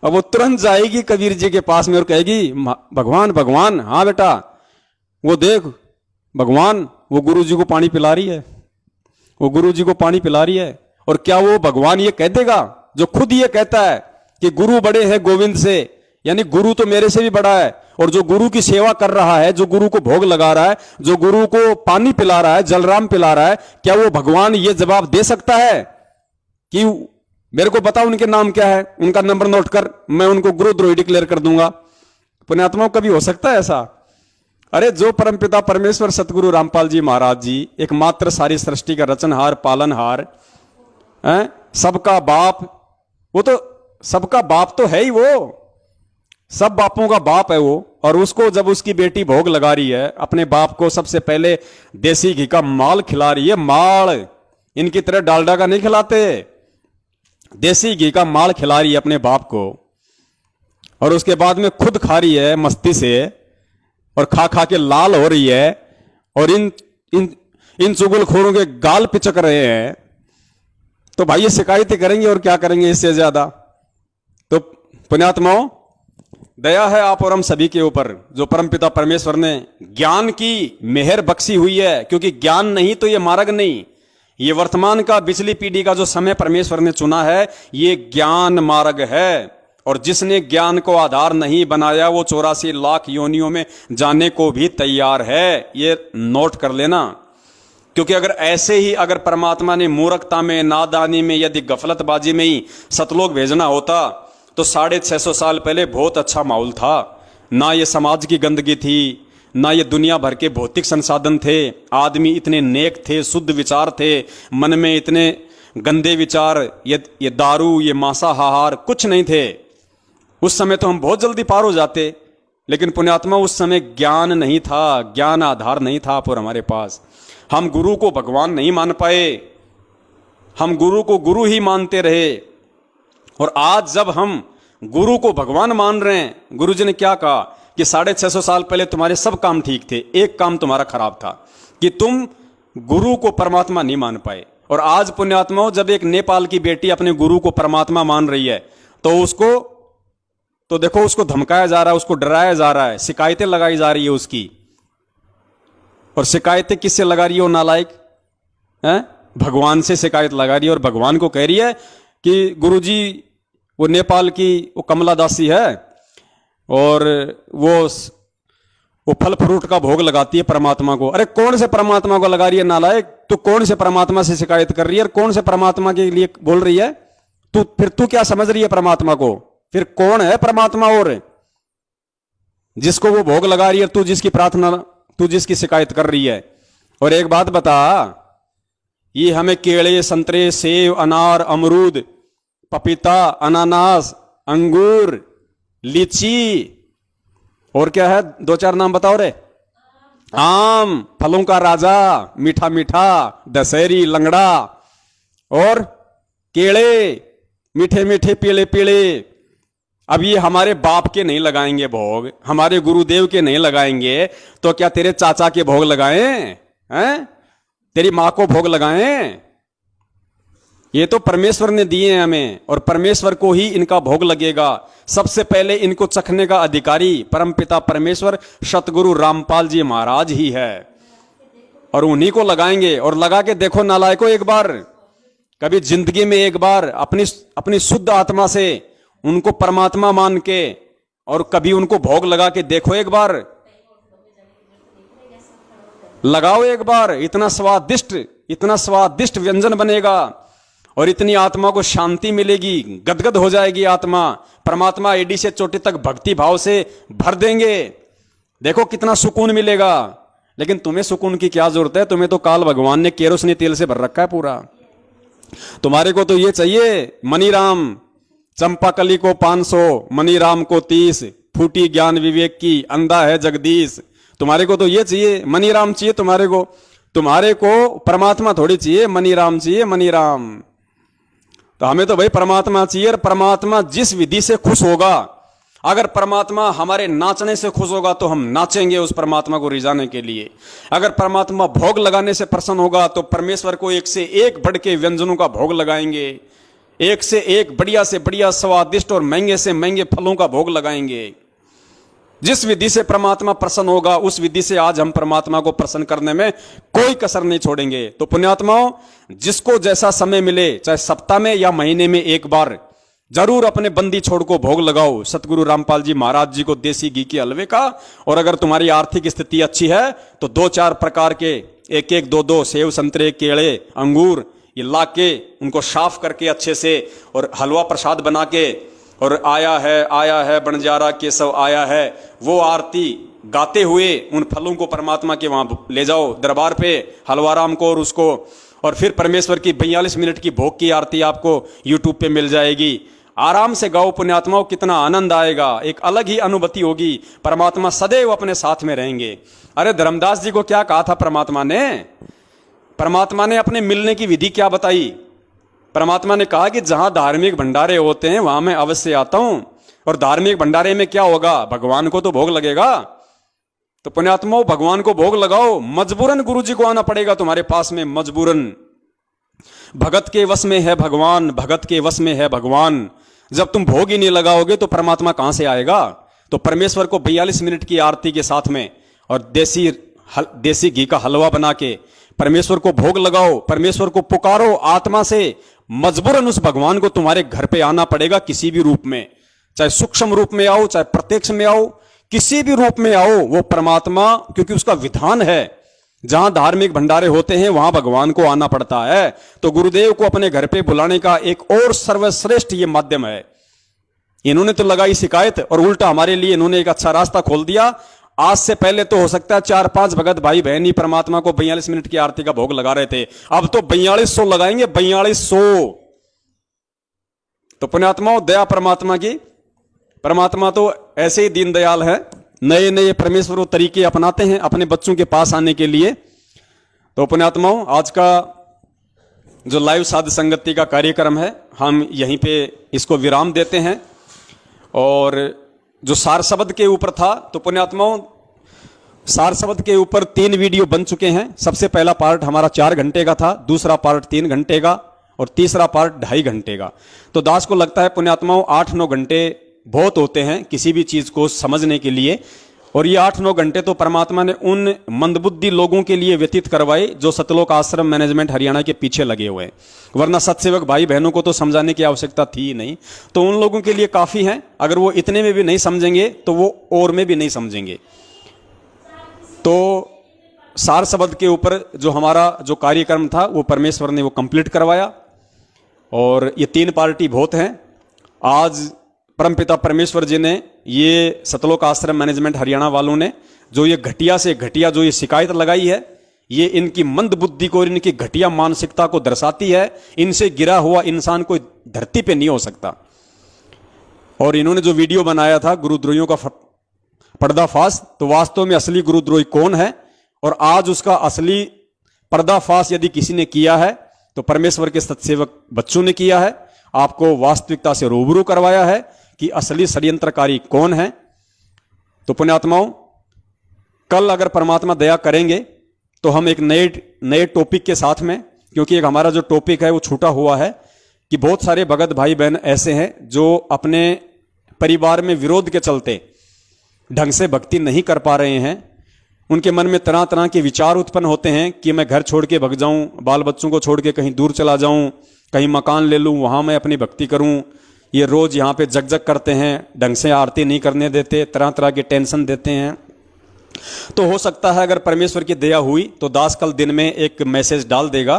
अब वो तुरंत जाएगी कबीर जी के पास में और कहेगी भगवान भगवान, हाँ बेटा वो देख भगवान वो गुरुजी को पानी पिला रही है, वो गुरुजी को पानी पिला रही है। और क्या वो भगवान ये कह देगा जो खुद ये कहता है कि गुरु बड़े हैं गोविंद से, यानी गुरु तो मेरे से भी बड़ा है, और जो गुरु की सेवा कर रहा है, जो गुरु को भोग लगा रहा है, जो गुरु को पानी पिला रहा है, जलराम पिला रहा है, क्या वो भगवान ये जवाब दे सकता है कि मेरे को बताओ उनके नाम क्या है, उनका नंबर नोट कर, मैं उनको गुरुद्रोही डिक्लेयर कर दूंगा। पुण्यात्माओं, कभी हो सकता है ऐसा? अरे जो परमपिता परमेश्वर सतगुरु रामपाल जी महाराज जी, एकमात्र सारी सृष्टि का रचनहार पालनहार, सबका बाप, वो तो सबका बाप तो है ही, वो सब बापों का बाप है वो। और उसको जब उसकी बेटी भोग लगा रही है, अपने बाप को सबसे पहले देसी घी का माल खिला रही है, माल, इनकी तरह डालडा का नहीं खिलाते, देसी घी का माल खिला रही है अपने बाप को, और उसके बाद में खुद खा रही है मस्ती से, और खा खा के लाल हो रही है, और इन चुगलखोरों के गाल पिचक रहे हैं। तो भाई ये शिकायतें करेंगे और क्या करेंगे इससे ज्यादा। तो पुण्यात्माओं, दया है आप और हम सभी के ऊपर, जो परमपिता परमेश्वर ने ज्ञान की मेहर बख्शी हुई है, क्योंकि ज्ञान नहीं तो ये मार्ग नहीं, ये वर्तमान का पिछली पीढ़ी का जो समय परमेश्वर ने चुना है, ये ज्ञान मार्ग है। और जिसने ज्ञान को आधार नहीं बनाया, वो 84 लाख योनियों में जाने को भी तैयार है, ये नोट कर लेना। क्योंकि अगर ऐसे ही अगर परमात्मा ने मूर्खता में, नादानी में, यदि गफलतबाजी में ही सतलोक भेजना होता, तो 650 साल पहले बहुत अच्छा माहौल था। ना ये समाज की गंदगी थी, ना ये दुनिया भर के भौतिक संसाधन थे, आदमी इतने नेक थे, शुद्ध विचार थे, मन में इतने गंदे विचार, ये दारू, ये मांसाहार कुछ नहीं थे। उस समय तो हम बहुत जल्दी पार हो जाते, लेकिन पुण्यात्मा उस समय ज्ञान नहीं था, ज्ञान आधार नहीं था पर हमारे पास। हम गुरु को भगवान नहीं मान पाए, हम गुरु को गुरु ही मानते रहे। और आज जब हम गुरु को भगवान मान रहे हैं, गुरु जी ने क्या कहा कि 650 साल पहले तुम्हारे सब काम ठीक थे, एक काम तुम्हारा खराब था कि तुम गुरु को परमात्मा नहीं मान पाए। और आज पुण्यात्माओं, जब एक नेपाल की बेटी अपने गुरु को परमात्मा मान रही है, तो उसको तो देखो, उसको धमकाया जा रहा है, उसको डराया जा रहा है, शिकायतें लगाई जा रही है उसकी। और शिकायतें किससे लगा रही है वो नालायक? भगवान से शिकायत लगा रही है, और भगवान को कह रही है कि गुरुजी, वो नेपाल की वो कमला दासी है, और वो फल फ्रूट का भोग लगाती है परमात्मा को। अरे कौन से परमात्मा को लगा रही है नालायक? तू कौन से परमात्मा से शिकायत कर रही है, और कौन से परमात्मा के लिए बोल रही है फिर तू क्या समझ रही है परमात्मा को? फिर कौन है परमात्मा और जिसको वो भोग लगा रही है, तू जिसकी प्रार्थना, तू जिसकी शिकायत कर रही है? और एक बात बता, ये हमें केले, संतरे, सेब, अनार, अमरूद, पपीता, अनानास, अंगूर, लीची, और क्या है, 2-4 नाम बताओ रे। आम, फलों का राजा, मीठा मीठा, दशहरी, लंगड़ा, और केले, मीठे मीठे, पीले पीले। अब ये हमारे बाप के नहीं लगाएंगे भोग, हमारे गुरुदेव के नहीं लगाएंगे, तो क्या तेरे चाचा के भोग लगाएं? हैं? तेरी मां को भोग लगाएं? ये तो परमेश्वर ने दिए हैं हमें, और परमेश्वर को ही इनका भोग लगेगा। सबसे पहले इनको चखने का अधिकारी परमपिता परमेश्वर सतगुरु रामपाल जी महाराज ही है, और उन्हीं को लगाएंगे। और लगा के देखो नालायकों, एक बार, कभी जिंदगी में एक बार अपनी शुद्ध आत्मा से उनको परमात्मा मान के, और कभी उनको भोग लगा के देखो, एक बार लगाओ, एक बार। इतना स्वादिष्ट व्यंजन बनेगा, और इतनी आत्मा को शांति मिलेगी, गदगद हो जाएगी आत्मा। परमात्मा एडी से चोटी तक भक्ति भाव से भर देंगे, देखो कितना सुकून मिलेगा। लेकिन तुम्हें सुकून की क्या जरूरत है? तुम्हें तो काल भगवान ने केरोसिनी तेल से भर रखा है पूरा। तुम्हारे को तो ये चाहिए, मनीराम, चंपाकली को 500, मनीराम को 30, फूटी ज्ञान विवेक की, अंधा है जगदीश। तुम्हारे को तो ये चाहिए, मनीराम चाहिए तुम्हारे को परमात्मा थोड़ी चाहिए, मनीराम चाहिए, मनीराम। तो हमें तो भाई परमात्मा चाहिए, और परमात्मा जिस विधि से खुश होगा, अगर परमात्मा हमारे नाचने से खुश होगा तो हम नाचेंगे उस परमात्मा को रिझाने के लिए। अगर परमात्मा भोग लगाने से प्रसन्न होगा तो परमेश्वर को एक से एक बढ़ के व्यंजनों का भोग लगाएंगे, एक से एक बढ़िया से बढ़िया स्वादिष्ट और महंगे से महंगे फलों का भोग लगाएंगे। जिस विधि से परमात्मा प्रसन्न होगा, उस विधि से आज हम परमात्मा को प्रसन्न करने में कोई कसर नहीं छोड़ेंगे। तो पुण्यात्माओं, जिसको जैसा समय मिले, चाहे सप्ताह में या महीने में एक बार, जरूर अपने बंदी छोड़ को भोग लगाओ सतगुरु रामपाल जी महाराज जी को देसी घी के हलवे का। और अगर तुम्हारी आर्थिक स्थिति अच्छी है तो 2-4 प्रकार के 1-1, 2-2 सेव, संतरे, केले, अंगूर, ये ला के उनको साफ करके अच्छे से और हलवा प्रसाद बना के और आया है बंजारा केशव आया है, वो आरती गाते हुए उन फलों को परमात्मा के वहां ले जाओ दरबार पे, हलवाराम को और उसको, और फिर परमेश्वर की 42 मिनट की भोग की आरती आपको यूट्यूब पे मिल जाएगी। आराम से गाओ पुण्यात्माओं, कितना आनंद आएगा, एक अलग ही अनुभूति होगी। परमात्मा सदैव अपने साथ में रहेंगे। अरे धर्मदास जी को क्या कहा था परमात्मा ने? परमात्मा ने अपने मिलने की विधि क्या बताई? परमात्मा ने कहा कि जहां धार्मिक भंडारे होते हैं वहां मैं अवश्य आता हूं। और धार्मिक भंडारे में क्या होगा? भगवान को तो भोग लगेगा। तो पुण्यात्माओं, भगवान को भोग लगाओ। मजबूरन गुरु जी को आना पड़ेगा तुम्हारे पास में, मजबूरन। भगत के वश में है भगवान, भगत के वश में है भगवान। जब तुम भोग ही नहीं लगाओगे तो परमात्मा कहां से आएगा? तो परमेश्वर को 42 मिनट की आरती के साथ में और देसी घी का हलवा बना के परमेश्वर को भोग लगाओ, परमेश्वर को पुकारो आत्मा से। मजबूरन उस भगवान को तुम्हारे घर पे आना पड़ेगा, किसी भी रूप में, चाहे सूक्ष्म रूप में आओ, चाहे प्रत्यक्ष में आओ, किसी भी रूप में आओ, वो परमात्मा, क्योंकि उसका विधान है जहां धार्मिक भंडारे होते हैं वहां भगवान को आना पड़ता है। तो गुरुदेव को अपने घर पे बुलाने का एक और सर्वश्रेष्ठ ये माध्यम है। इन्होंने तो लगाई शिकायत और उल्टा हमारे लिए इन्होंने एक अच्छा रास्ता खोल दिया। आज से पहले तो हो सकता है 4-5 भगत भाई बहन ही परमात्मा को 42 मिनट की आरती का भोग लगा रहे थे, अब तो 4200 लगाएंगे, 4200। तो पुण्यात्माओं, दया परमात्मा की। परमात्मा तो ऐसे ही दीनदयाल है, नए नए परमेश्वर वो तरीके अपनाते हैं अपने बच्चों के पास आने के लिए। तो पुण्यात्माओं, आज का जो लाइव साध संगति का कार्यक्रम है हम यहीं पे इसको विराम देते हैं। और जो सार शब्द के ऊपर था, तो पुण्यात्माओं सार शब्द के ऊपर 3 वीडियो बन चुके हैं। सबसे पहला पार्ट हमारा 4 घंटे का था, दूसरा पार्ट 3 घंटे का और तीसरा पार्ट 2.5 घंटे का। तो दास को लगता है पुण्यात्माओं 8-9 घंटे बहुत होते हैं किसी भी चीज को समझने के लिए। और ये 8-9 घंटे तो परमात्मा ने उन मंदबुद्धि लोगों के लिए व्यतीत करवाए जो सतलोक आश्रम मैनेजमेंट हरियाणा के पीछे लगे हुए हैं, वरना सत्सेवक भाई बहनों को तो समझाने की आवश्यकता थी ही नहीं। तो उन लोगों के लिए काफी है, अगर वो इतने में भी नहीं समझेंगे तो वो और में भी नहीं समझेंगे। तो सार शब्द के ऊपर जो हमारा जो कार्यक्रम था वो परमेश्वर ने वो कंप्लीट करवाया। और ये 3 पार्टी बहुत हैं। आज परमपिता परमेश्वर जी ने, ये सतलोक आश्रम मैनेजमेंट हरियाणा वालों ने जो ये घटिया से घटिया जो ये शिकायत लगाई है, ये इनकी मंद बुद्धि को और इनकी घटिया मानसिकता को दर्शाती है। इनसे गिरा हुआ इंसान कोई धरती पे नहीं हो सकता। और इन्होंने जो वीडियो बनाया था गुरुद्रोहियों का पर्दाफाश, तो वास्तव में असली गुरुद्रोही कौन है और आज उसका असली पर्दाफाश यदि किसी ने किया है तो परमेश्वर के सत्सेवक बच्चों ने किया है। आपको वास्तविकता से रूबरू करवाया है कि असली षड्यंत्रकारी कौन है। तो पुण्यात्माओं, कल अगर परमात्मा दया करेंगे तो हम एक नए टॉपिक के साथ में, क्योंकि एक हमारा जो टॉपिक है वो छूटा हुआ है कि बहुत सारे भगत भाई बहन ऐसे हैं जो अपने परिवार में विरोध के चलते ढंग से भक्ति नहीं कर पा रहे हैं। उनके मन में तरह तरह के विचार उत्पन्न होते हैं कि मैं घर छोड़ के भग जाऊं, बाल बच्चों को छोड़ के कहीं दूर चला जाऊं, कहीं मकान ले लूं, वहां मैं अपनी भक्ति करूं। ये रोज यहाँ पे जग करते हैं, ढंग से आरती नहीं करने देते, तरह तरह के टेंशन देते हैं। तो हो सकता है अगर परमेश्वर की दया हुई तो दास कल दिन में एक मैसेज डाल देगा,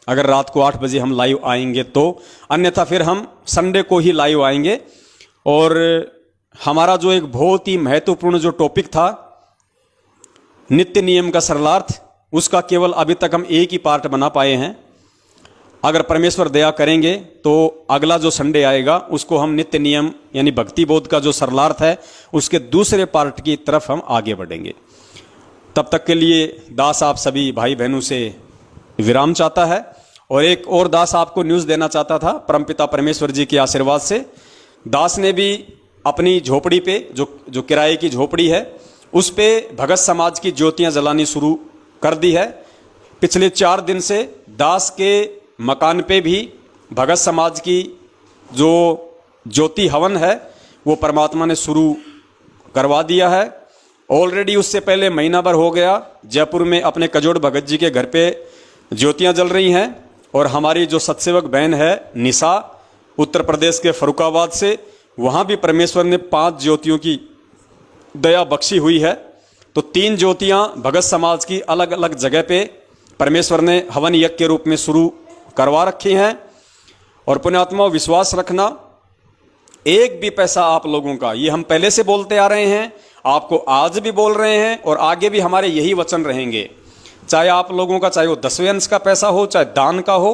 अगर रात को 8 बजे हम लाइव आएंगे तो। अन्यथा फिर हम संडे को ही लाइव आएंगे। और हमारा जो एक बहुत ही महत्वपूर्ण जो टॉपिक था नित्य नियम का सरलार्थ, उसका केवल अभी तक हम एक ही पार्ट बना पाए हैं। अगर परमेश्वर दया करेंगे तो अगला जो संडे आएगा उसको हम नित्य नियम यानी भक्ति बोध का जो सरलार्थ है उसके दूसरे पार्ट की तरफ हम आगे बढ़ेंगे। तब तक के लिए दास आप सभी भाई बहनों से विराम चाहता है। और एक और दास आपको न्यूज़ देना चाहता था परमपिता परमेश्वर जी के आशीर्वाद से। दास ने भी अपनी झोपड़ी पे जो किराए की झोपड़ी है उस पे भगत समाज की ज्योतियां जलानी शुरू कर दी है। पिछले 4 दिन से दास के मकान पे भी भगत समाज की जो ज्योति हवन है वो परमात्मा ने शुरू करवा दिया है। ऑलरेडी उससे पहले महीना भर हो गया जयपुर में अपने कजोड़ भगत जी के घर पे ज्योतियां जल रही हैं। और हमारी जो सत्सेवक बहन है निशा, उत्तर प्रदेश के फरुखाबाद से, वहाँ भी परमेश्वर ने 5 ज्योतियों की दया बख्शी हुई है। तो 3 ज्योतियाँ भगत समाज की अलग अलग जगह पे परमेश्वर ने हवन यज्ञ के रूप में शुरू करवा रखी हैं। और पुण्यात्मा विश्वास रखना, एक भी पैसा आप लोगों का, ये हम पहले से बोलते आ रहे हैं, आपको आज भी बोल रहे हैं और आगे भी हमारे यही वचन रहेंगे। चाहे आप लोगों का, चाहे वो 10वें अंश का पैसा हो, चाहे दान का हो,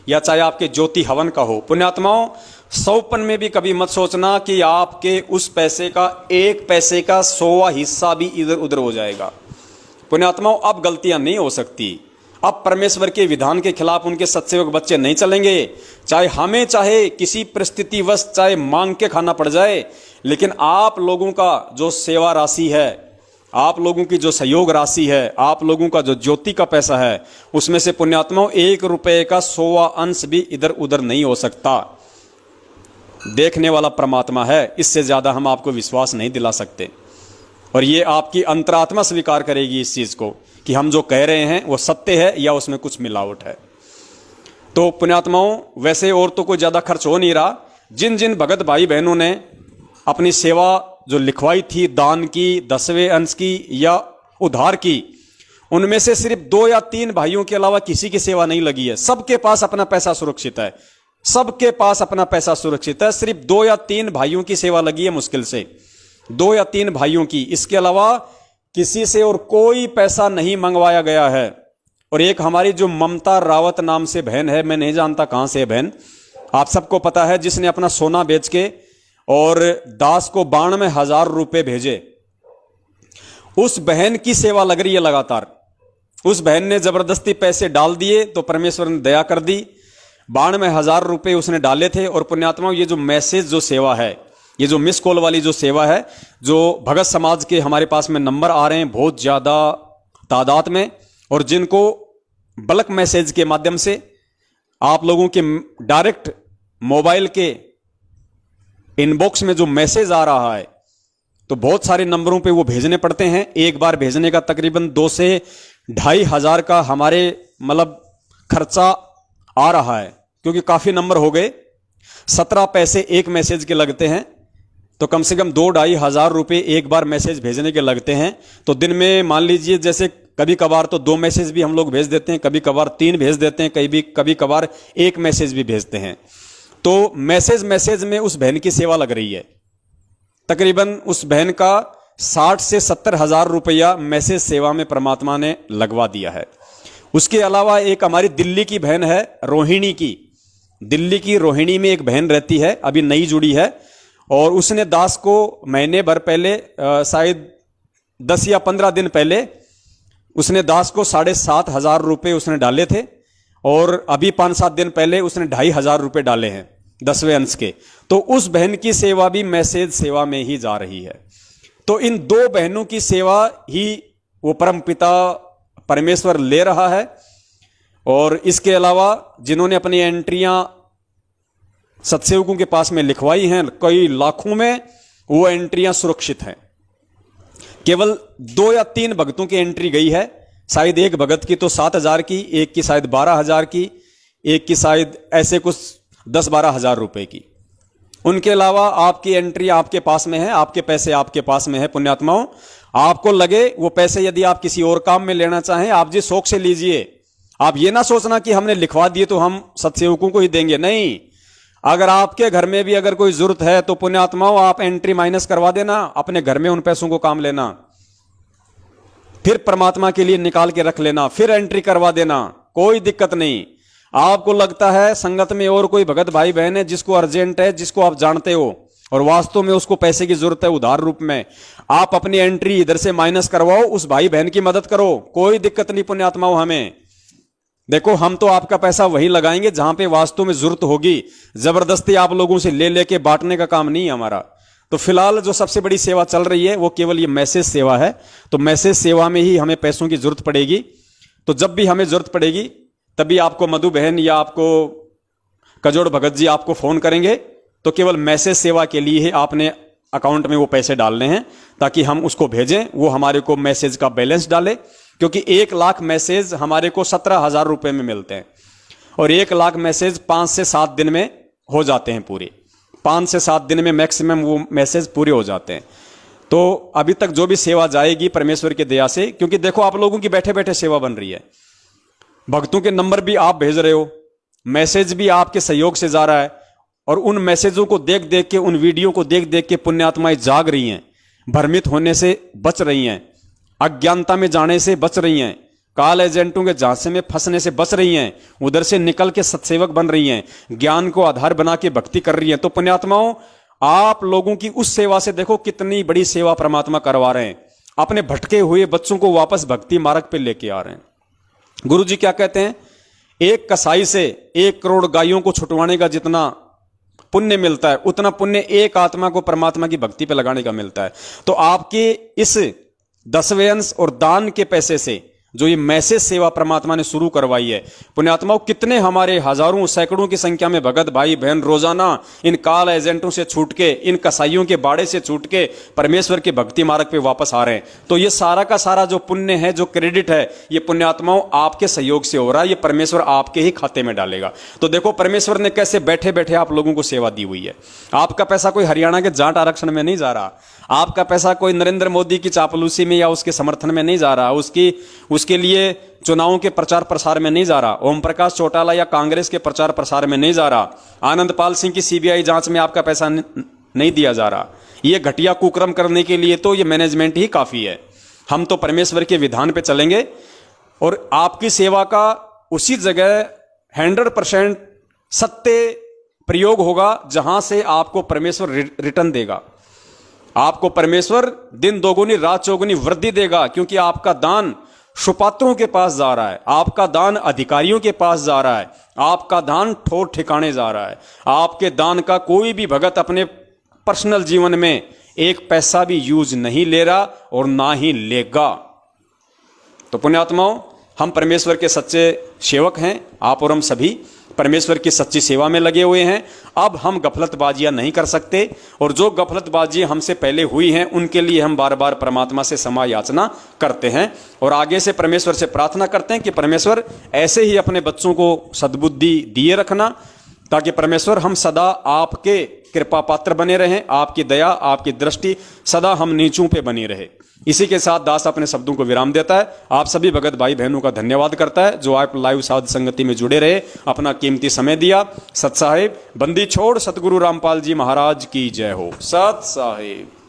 या चाहे आपके ज्योति हवन का हो। पुण्यात्माओं, 100पन में भी कभी मत सोचना कि आपके उस पैसे का, एक पैसे का 100वां हिस्सा भी इधर उधर हो जाएगा। पुण्यात्माओं, अब गलतियां नहीं हो सकती। अब परमेश्वर के विधान के खिलाफ उनके सत्सेवक बच्चे नहीं चलेंगे। चाहे हमें, चाहे किसी परिस्थितिवश, चाहे मांग के खाना पड़ जाए, लेकिन आप लोगों का जो सेवा राशि है, आप लोगों की जो सहयोग राशि है, आप लोगों का जो ज्योति का पैसा है, उसमें से पुण्यात्माओं 1 रुपए का 100वां अंश भी इधर उधर नहीं हो सकता। देखने वाला परमात्मा है, इससे ज्यादा हम आपको विश्वास नहीं दिला सकते। और ये आपकी अंतरात्मा स्वीकार करेगी इस चीज को कि हम जो कह रहे हैं वो सत्य है या उसमें कुछ मिलावट है। तो पुण्यात्माओं, वैसे और तो कोई ज्यादा खर्च हो नहीं रहा। जिन जिन भगत भाई बहनों ने अपनी सेवा जो लिखवाई थी, दान की, 10वें अंश की या उधार की, उनमें से सिर्फ 2 या 3 भाइयों के अलावा किसी की सेवा नहीं लगी है। सबके पास अपना पैसा सुरक्षित है, सबके पास अपना पैसा सुरक्षित है। सिर्फ 2 या 3 भाइयों की सेवा लगी है, मुश्किल से 2 या 3 भाइयों की। इसके अलावा किसी से और कोई पैसा नहीं मंगवाया गया है। और एक हमारी जो ममता रावत नाम से बहन है, मैं नहीं जानता कहां से है बहन, आप सबको पता है, जिसने अपना सोना बेच के और दास को 92,000 रुपए भेजे, उस बहन की सेवा लग रही है लगातार। उस बहन ने जबरदस्ती पैसे डाल दिए तो परमेश्वर ने दया कर दी, 92,000 रुपए उसने डाले थे। और पुण्यात्माओं, ये जो मैसेज जो सेवा है, ये जो मिस कॉल वाली जो सेवा है, जो भगत समाज के हमारे पास में नंबर आ रहे हैं बहुत ज्यादा तादाद में, और जिनको बल्क मैसेज के माध्यम से आप लोगों के डायरेक्ट मोबाइल के इनबॉक्स में जो मैसेज आ रहा है, तो बहुत सारे नंबरों पे वो भेजने पड़ते हैं। एक बार भेजने का तकरीबन 2 से 2,500 हजार का हमारे मतलब खर्चा आ रहा है, क्योंकि काफी नंबर हो गए। 17 पैसे एक मैसेज के लगते हैं, तो कम से कम 2-2,500 हजार रुपए एक बार मैसेज भेजने के लगते हैं। तो दिन में मान लीजिए, जैसे कभी कभार तो 2 मैसेज भी हम लोग भेज देते हैं, कभी कभार 3 भेज देते हैं, कभी कभार 1 मैसेज भी भेजते हैं। तो मैसेज में उस बहन की सेवा लग रही है। तकरीबन उस बहन का 60 से 70 हजार रुपया मैसेज सेवा में परमात्मा ने लगवा दिया है। उसके अलावा एक हमारी दिल्ली की बहन है, रोहिणी की, दिल्ली की रोहिणी में एक बहन रहती है, अभी नई जुड़ी है, और उसने दास को महीने भर पहले, शायद 10 या 15 दिन पहले, उसने दास को 7,500 हजार रुपए उसने डाले थे, और अभी 5-7 दिन पहले उसने 2,500 रुपए डाले हैं 10वें अंश के। तो उस बहन की सेवा भी मैसेज सेवा में ही जा रही है। तो इन 2 बहनों की सेवा ही वो परमपिता परमेश्वर ले रहा है। और इसके अलावा जिन्होंने अपनी एंट्रियां सत्सेवकों के पास में लिखवाई हैं, कई लाखों में वो एंट्रियां सुरक्षित हैं। केवल 2 या 3 भक्तों की एंट्री गई है, शायद एक भगत की तो 7,000 की, एक की शायद 12,000 की, एक की शायद ऐसे कुछ 10-12 हजार रुपए की। उनके अलावा आपकी एंट्री आपके पास में है, आपके पैसे आपके पास में है। पुण्यात्माओं, आपको लगे वो पैसे यदि आप किसी और काम में लेना चाहें, आप जी शौक से लीजिए। आप ये ना सोचना कि हमने लिखवा दिए तो हम सत्सेवकों को ही देंगे, नहीं। अगर आपके घर में भी अगर कोई जरूरत है तो पुण्यात्माओं, आप एंट्री माइनस करवा देना, अपने घर में उन पैसों को काम लेना, फिर परमात्मा के लिए निकाल के रख लेना, फिर एंट्री करवा देना, कोई दिक्कत नहीं। आपको लगता है संगत में और कोई भगत भाई बहन है जिसको अर्जेंट है, जिसको आप जानते हो, और वास्तव में उसको पैसे की जरूरत है उधार रूप में, आप अपनी एंट्री इधर से माइनस करवाओ, उस भाई बहन की मदद करो, कोई दिक्कत नहीं। पुण्यात्माओं, हमें देखो, हम तो आपका पैसा वहीं लगाएंगे जहां पे वास्तव में जरूरत होगी। जबरदस्ती आप लोगों से ले लेके बांटने का काम नहीं है हमारा। तो फिलहाल जो सबसे बड़ी सेवा चल रही है वो केवल ये मैसेज सेवा है। तो मैसेज सेवा में ही हमें पैसों की जरूरत पड़ेगी। तो जब भी हमें जरूरत पड़ेगी तभी आपको मधु बहन या आपको कजोड़ भगत जी आपको फोन करेंगे। तो केवल मैसेज सेवा के लिए ही आपने अकाउंट में वो पैसे डालने हैं ताकि हम उसको भेजें, वो हमारे को मैसेज का बैलेंस डाले। क्योंकि 1 लाख मैसेज हमारे को 17,000 रुपए में मिलते हैं, और 1 लाख मैसेज 5 से 7 दिन में हो जाते हैं पूरे। 5 से 7 दिन में मैक्सिमम वो मैसेज पूरे हो जाते हैं। तो अभी तक जो भी सेवा जाएगी परमेश्वर की दया से, क्योंकि देखो आप लोगों की बैठे बैठे सेवा बन रही है, भक्तों के नंबर भी आप भेज रहे हो, मैसेज भी आपके सहयोग से जा रहा है, और उन मैसेजों को देख देख के, उन वीडियो को देख देख के पुण्यात्माएं जाग रही हैं, भ्रमित होने से बच रही हैं, अज्ञानता में जाने से बच रही हैं, काल एजेंटों के झांसे में फंसने से बच रही हैं, उधर से निकल के सत्सेवक बन रही हैं, ज्ञान को आधार बना के भक्ति कर रही हैं। तो पुण्यात्माओं, आप लोगों की उस सेवा से देखो कितनी बड़ी सेवा परमात्मा करवा रहे हैं, अपने भटके हुए बच्चों को वापस भक्ति मार्ग पे लेके आ रहे हैं। गुरु जी क्या कहते हैं, एक कसाई से 1 करोड़ गायों को छुटवाने का जितना पुण्य मिलता है, उतना पुण्य एक आत्मा को परमात्मा की भक्ति पे लगाने का मिलता है। तो आपके इस 10वें अंश और दान के पैसे से जो ये मैसेज सेवा परमात्मा ने शुरू करवाई है, पुण्यात्माओं, कितने हमारे हजारों सैकड़ों की संख्या में भगत भाई बहन रोजाना इन काल एजेंटों से छूट के, इन कसाईयों के बाड़े से छूट के परमेश्वर के भक्ति मार्ग पे वापस आ रहे हैं। तो ये सारा का सारा जो पुण्य है, जो क्रेडिट है, ये पुण्यात्माओं आपके सहयोग से हो रहा है, ये परमेश्वर आपके ही खाते में डालेगा। तो देखो परमेश्वर ने कैसे बैठे बैठे आप लोगों को सेवा दी हुई है। आपका पैसा कोई हरियाणा के जाट आरक्षण में नहीं जा रहा, आपका पैसा कोई नरेंद्र मोदी की चापलूसी में या उसके समर्थन में नहीं जा रहा, उसके लिए चुनावों के प्रचार प्रसार में नहीं जा रहा, ओम प्रकाश चौटाला या कांग्रेस के प्रचार प्रसार में नहीं जा रहा, आनंद पाल सिंह की सीबीआई जांच में आपका पैसा नहीं दिया जा रहा। ये घटिया कुकर्म करने के लिए तो ये मैनेजमेंट ही काफी है। हम तो परमेश्वर के विधान पे चलेंगे और आपकी सेवा का उसी जगह 100% सत्य प्रयोग होगा जहां से आपको परमेश्वर रिटर्न देगा, आपको परमेश्वर दिन दोगुनी रात चौगुनी वृद्धि देगा, क्योंकि आपका दान सुपात्रों के पास जा रहा है, आपका दान अधिकारियों के पास जा रहा है, आपका दान ठोर ठिकाने जा रहा है। आपके दान का कोई भी भगत अपने पर्सनल जीवन में एक पैसा भी यूज नहीं ले रहा और ना ही लेगा। तो पुण्यात्माओं, हम परमेश्वर के सच्चे सेवक हैं, आप और हम सभी परमेश्वर की सच्ची सेवा में लगे हुए हैं। अब हम गफलतबाजियां नहीं कर सकते, और जो गफलतबाजियां हमसे पहले हुई हैं उनके लिए हम बार बार परमात्मा से क्षमा याचना करते हैं और आगे से परमेश्वर से प्रार्थना करते हैं कि परमेश्वर ऐसे ही अपने बच्चों को सद्बुद्धि दिए रखना, ताकि परमेश्वर हम सदा आपके कृपा पात्र बने रहें, आपकी दया आपकी दृष्टि सदा हम नीचों पे बनी रहे। इसी के साथ दास अपने शब्दों को विराम देता है। आप सभी भगत भाई बहनों का धन्यवाद करता है जो आप लाइव साध संगति में जुड़े रहे, अपना कीमती समय दिया। सत साहिब बंदी छोड़ सतगुरु रामपाल जी महाराज की जय हो। सत साहिब।